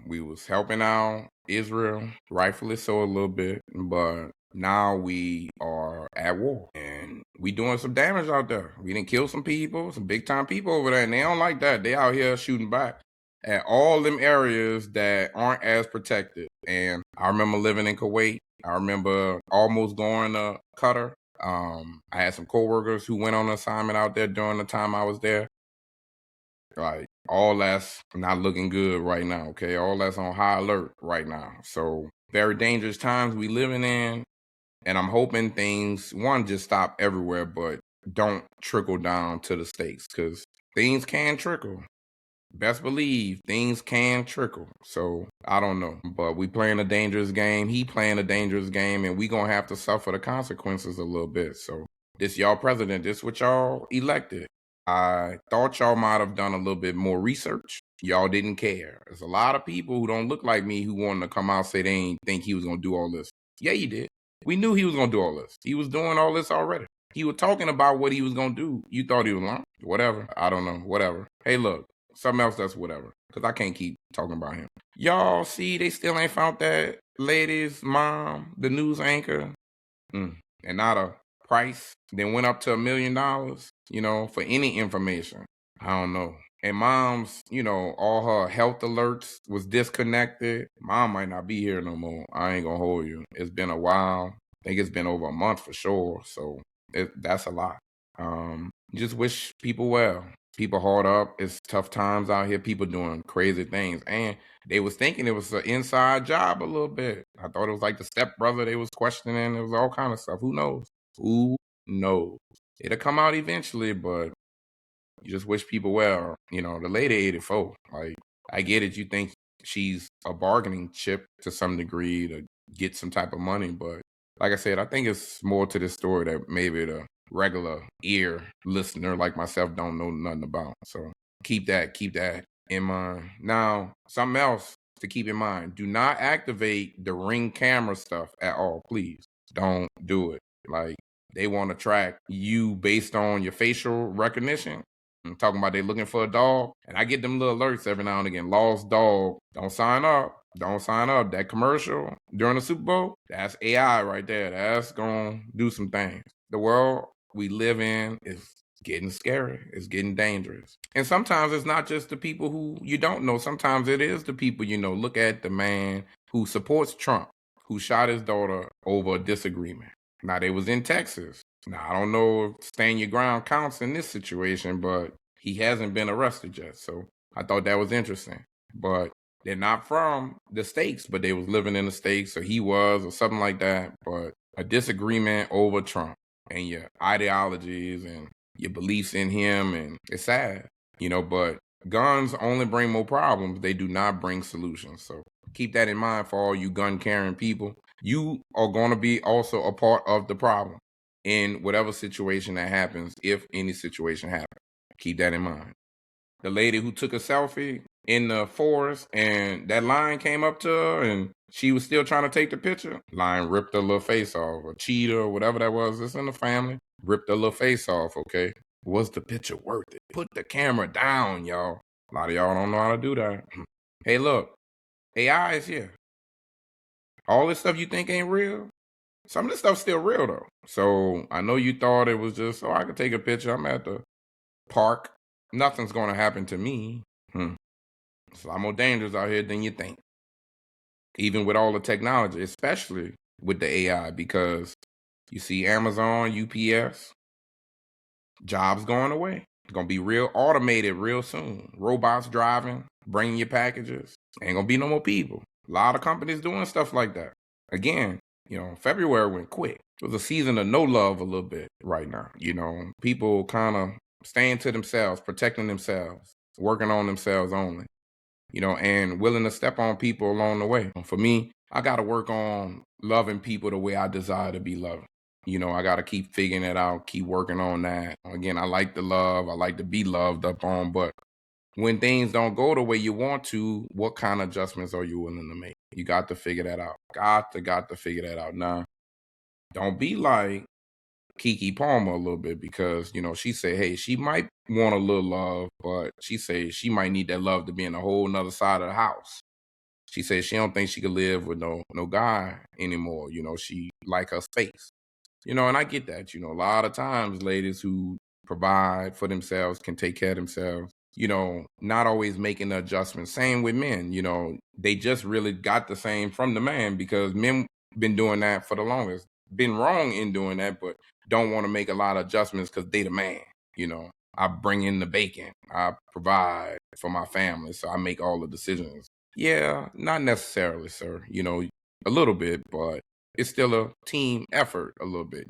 We was helping out Israel, rightfully so a little bit, but now we are at war and we doing some damage out there. We didn't kill some people, some big time people over there, and they don't like that. They out here shooting back at all them areas that aren't as protected. And I remember living in Kuwait. I remember almost going to Qatar. I had some coworkers who went on assignment out there during the time I was there. Like, all that's not looking good right now, okay? All that's on high alert right now. So, very dangerous times we living in. And I'm hoping things, one, just stop everywhere, but don't trickle down to the states because things can trickle. Best believe things can trickle. So I don't know. But we playing a dangerous game. He playing a dangerous game, and we gonna have to suffer the consequences a little bit. So this y'all president, this what y'all elected. I thought y'all might have done a little bit more research. Y'all didn't care. There's a lot of people who don't look like me who wanted to come out and say they ain't think he was gonna do all this. Yeah, he did. We knew he was gonna do all this. He was doing all this already. He was talking about what he was gonna do. You thought he was lying? Whatever. I don't know. Whatever. Hey, look. Something else that's whatever. Because I can't keep talking about him. Y'all see they still ain't found that lady's mom, the news anchor. And not a price. Then went up to $1 million, for any information. I don't know. And mom's, all her health alerts was disconnected. Mom might not be here no more. I ain't gonna hold you. It's been a while. I think it's been over a month for sure. So that's a lot. Just wish people well. People hard up. It's tough times out here. People doing crazy things. And they was thinking it was an inside job a little bit. I thought it was like the stepbrother they was questioning. It was all kind of stuff. Who knows? Who knows? It'll come out eventually, but you just wish people well. The lady 84. Like, I get it. You think she's a bargaining chip to some degree to get some type of money, but like I said, I think it's more to this story that maybe the regular ear listener like myself don't know nothing about. So keep that in mind. Now, something else to keep in mind: do not activate the Ring camera stuff at all. Please don't do it. Like, they want to track you based on your facial recognition. I'm talking about they looking for a dog, and I get them little alerts every now and again. Lost dog. Don't sign up. Don't sign up. That commercial during the Super Bowl, that's AI right there. That's gonna do some things. The world we live in is getting scary. It's getting dangerous. And sometimes it's not just the people who you don't know. Sometimes it is the people you know. Look at the man who supports Trump, who shot his daughter over a disagreement. Now, they was in Texas. Now, I don't know if stand your ground counts in this situation, but he hasn't been arrested yet. So I thought that was interesting. But they're not from the States, but they was living in the States, or he was, or something like that. But a disagreement over Trump and your ideologies and your beliefs in him, and it's sad, but guns only bring more problems. They do not bring solutions. So keep that in mind for all you gun carrying people. You are going to be also a part of the problem in whatever situation that happens, if any situation happens. Keep that in mind. The lady who took a selfie in the forest and that lion came up to her and she was still trying to take the picture, lion ripped her little face off, or cheetah or whatever that was. It's in the family. Ripped her little face off, okay? Was the picture worth it? Put the camera down, y'all. A lot of y'all don't know how to do that. Hey, look, AI is here. All this stuff you think ain't real, some of this stuff's still real, though. So I know you thought it was just, I could take a picture. I'm at the park. Nothing's going to happen to me. It's a lot more dangerous out here than you think. Even with all the technology, especially with the AI, because you see Amazon, UPS, jobs going away. It's going to be real automated real soon. Robots driving, bringing your packages. Ain't going to be no more people. A lot of companies doing stuff like that. Again, February went quick. It was a season of no love a little bit right now. People kind of staying to themselves, protecting themselves, working on themselves only, and willing to step on people along the way. For me, I got to work on loving people the way I desire to be loved. I got to keep figuring it out, keep working on that. Again, I like to love, I like to be loved up on, but when things don't go the way you want to, what kind of adjustments are you willing to make? You got to figure that out. Got to figure that out. Now, don't be like Keke Palmer a little bit, because, she said, hey, she might want a little love, but she said she might need that love to be in a whole nother side of the house. She said she don't think she could live with no guy anymore. She like her space. And I get that. A lot of times ladies who provide for themselves can take care of themselves, not always making the adjustments. Same with men, they just really got the same from the man, because men been doing that for the longest. Been wrong in doing that, but don't want to make a lot of adjustments because they the man. I bring in the bacon. I provide for my family, so I make all the decisions. Yeah, not necessarily, sir. A little bit, but it's still a team effort a little bit.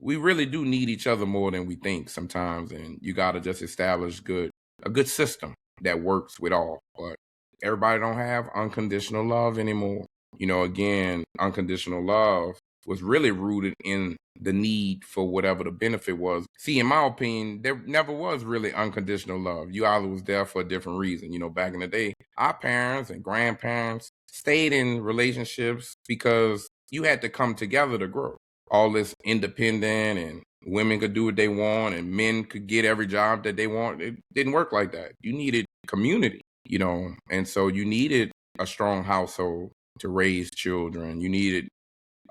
We really do need each other more than we think sometimes, and you got to just establish a good system that works with all. But everybody don't have unconditional love anymore. Again, unconditional love was really rooted in the need for whatever the benefit was. See, in my opinion, there never was really unconditional love. You either was there for a different reason. Back in the day, our parents and grandparents stayed in relationships because you had to come together to grow. All this independent, and women could do what they want and men could get every job that they want. It didn't work like that. You needed community, and so you needed a strong household to raise children. You needed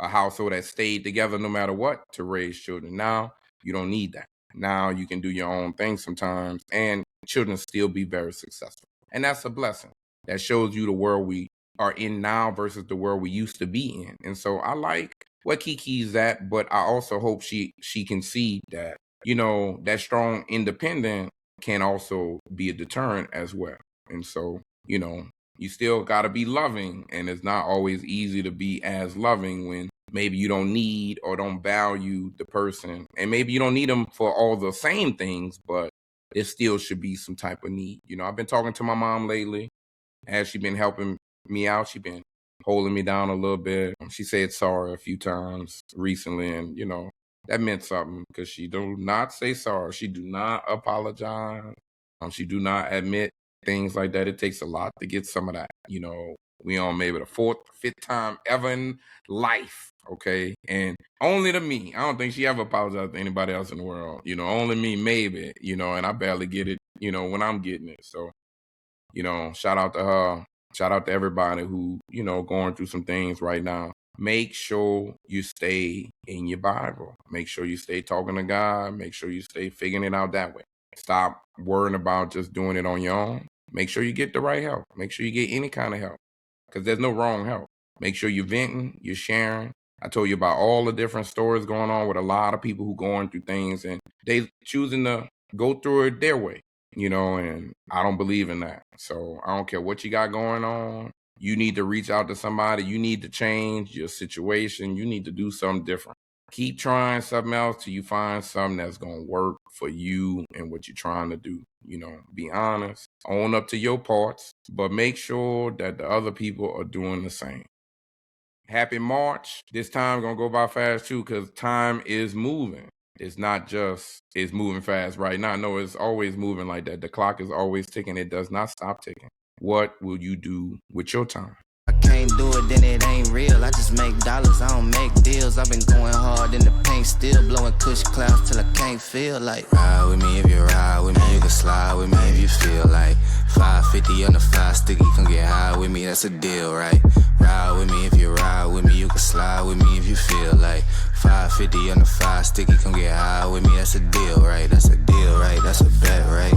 a household that stayed together no matter what to raise children. Now, you don't need that. Now you can do your own thing sometimes, and children still be very successful. And that's a blessing. That shows you the world we are in now versus the world we used to be in. And so I like what Kiki's at, but I also hope she can see that, that strong independent can also be a deterrent as well. And so, you still got to be loving, and it's not always easy to be as loving when maybe you don't need or don't value the person, and maybe you don't need them for all the same things, but there still should be some type of need. I've been talking to my mom lately. Has she been helping me out? She's been holding me down a little bit. She said sorry a few times recently, and that meant something because she do not say sorry. She do not apologize. She do not admit things like that. It takes a lot to get some of that. We on maybe the 4th, 5th time ever in life, okay? And only to me. I don't think she ever apologized to anybody else in the world. Only me, maybe, and I barely get it, when I'm getting it. So, shout out to her. Shout out to everybody who, going through some things right now. Make sure you stay in your Bible. Make sure you stay talking to God. Make sure you stay figuring it out that way. Stop worrying about just doing it on your own. Make sure you get the right help. Make sure you get any kind of help because there's no wrong help. Make sure you're venting, you're sharing. I told you about all the different stories going on with a lot of people who going through things and they choosing to go through it their way, and I don't believe in that. So I don't care what you got going on. You need to reach out to somebody. You need to change your situation. You need to do something different. Keep trying something else till you find something that's going to work for you and what you're trying to do. Be honest, own up to your parts, but make sure that the other people are doing the same. Happy March. This time going to go by fast too because time is moving. It's not just it's moving fast right now. No, it's always moving like that. The clock is always ticking. It does not stop ticking. What will you do with your time? I can't do it, then it ain't real. I just make dollars, I don't make deals. I've been going hard in the paint, still blowing kush clouds till I can't feel like. Ride with me if you ride with me, you can slide with me if you feel like. 550 on the 5 sticky, come get high with me, that's a deal, right? Ride with me if you ride with me, you can slide with me if you feel like. 550 on the 5 sticky, come get high with me, that's a deal, right? That's a deal, right? That's a bet, right?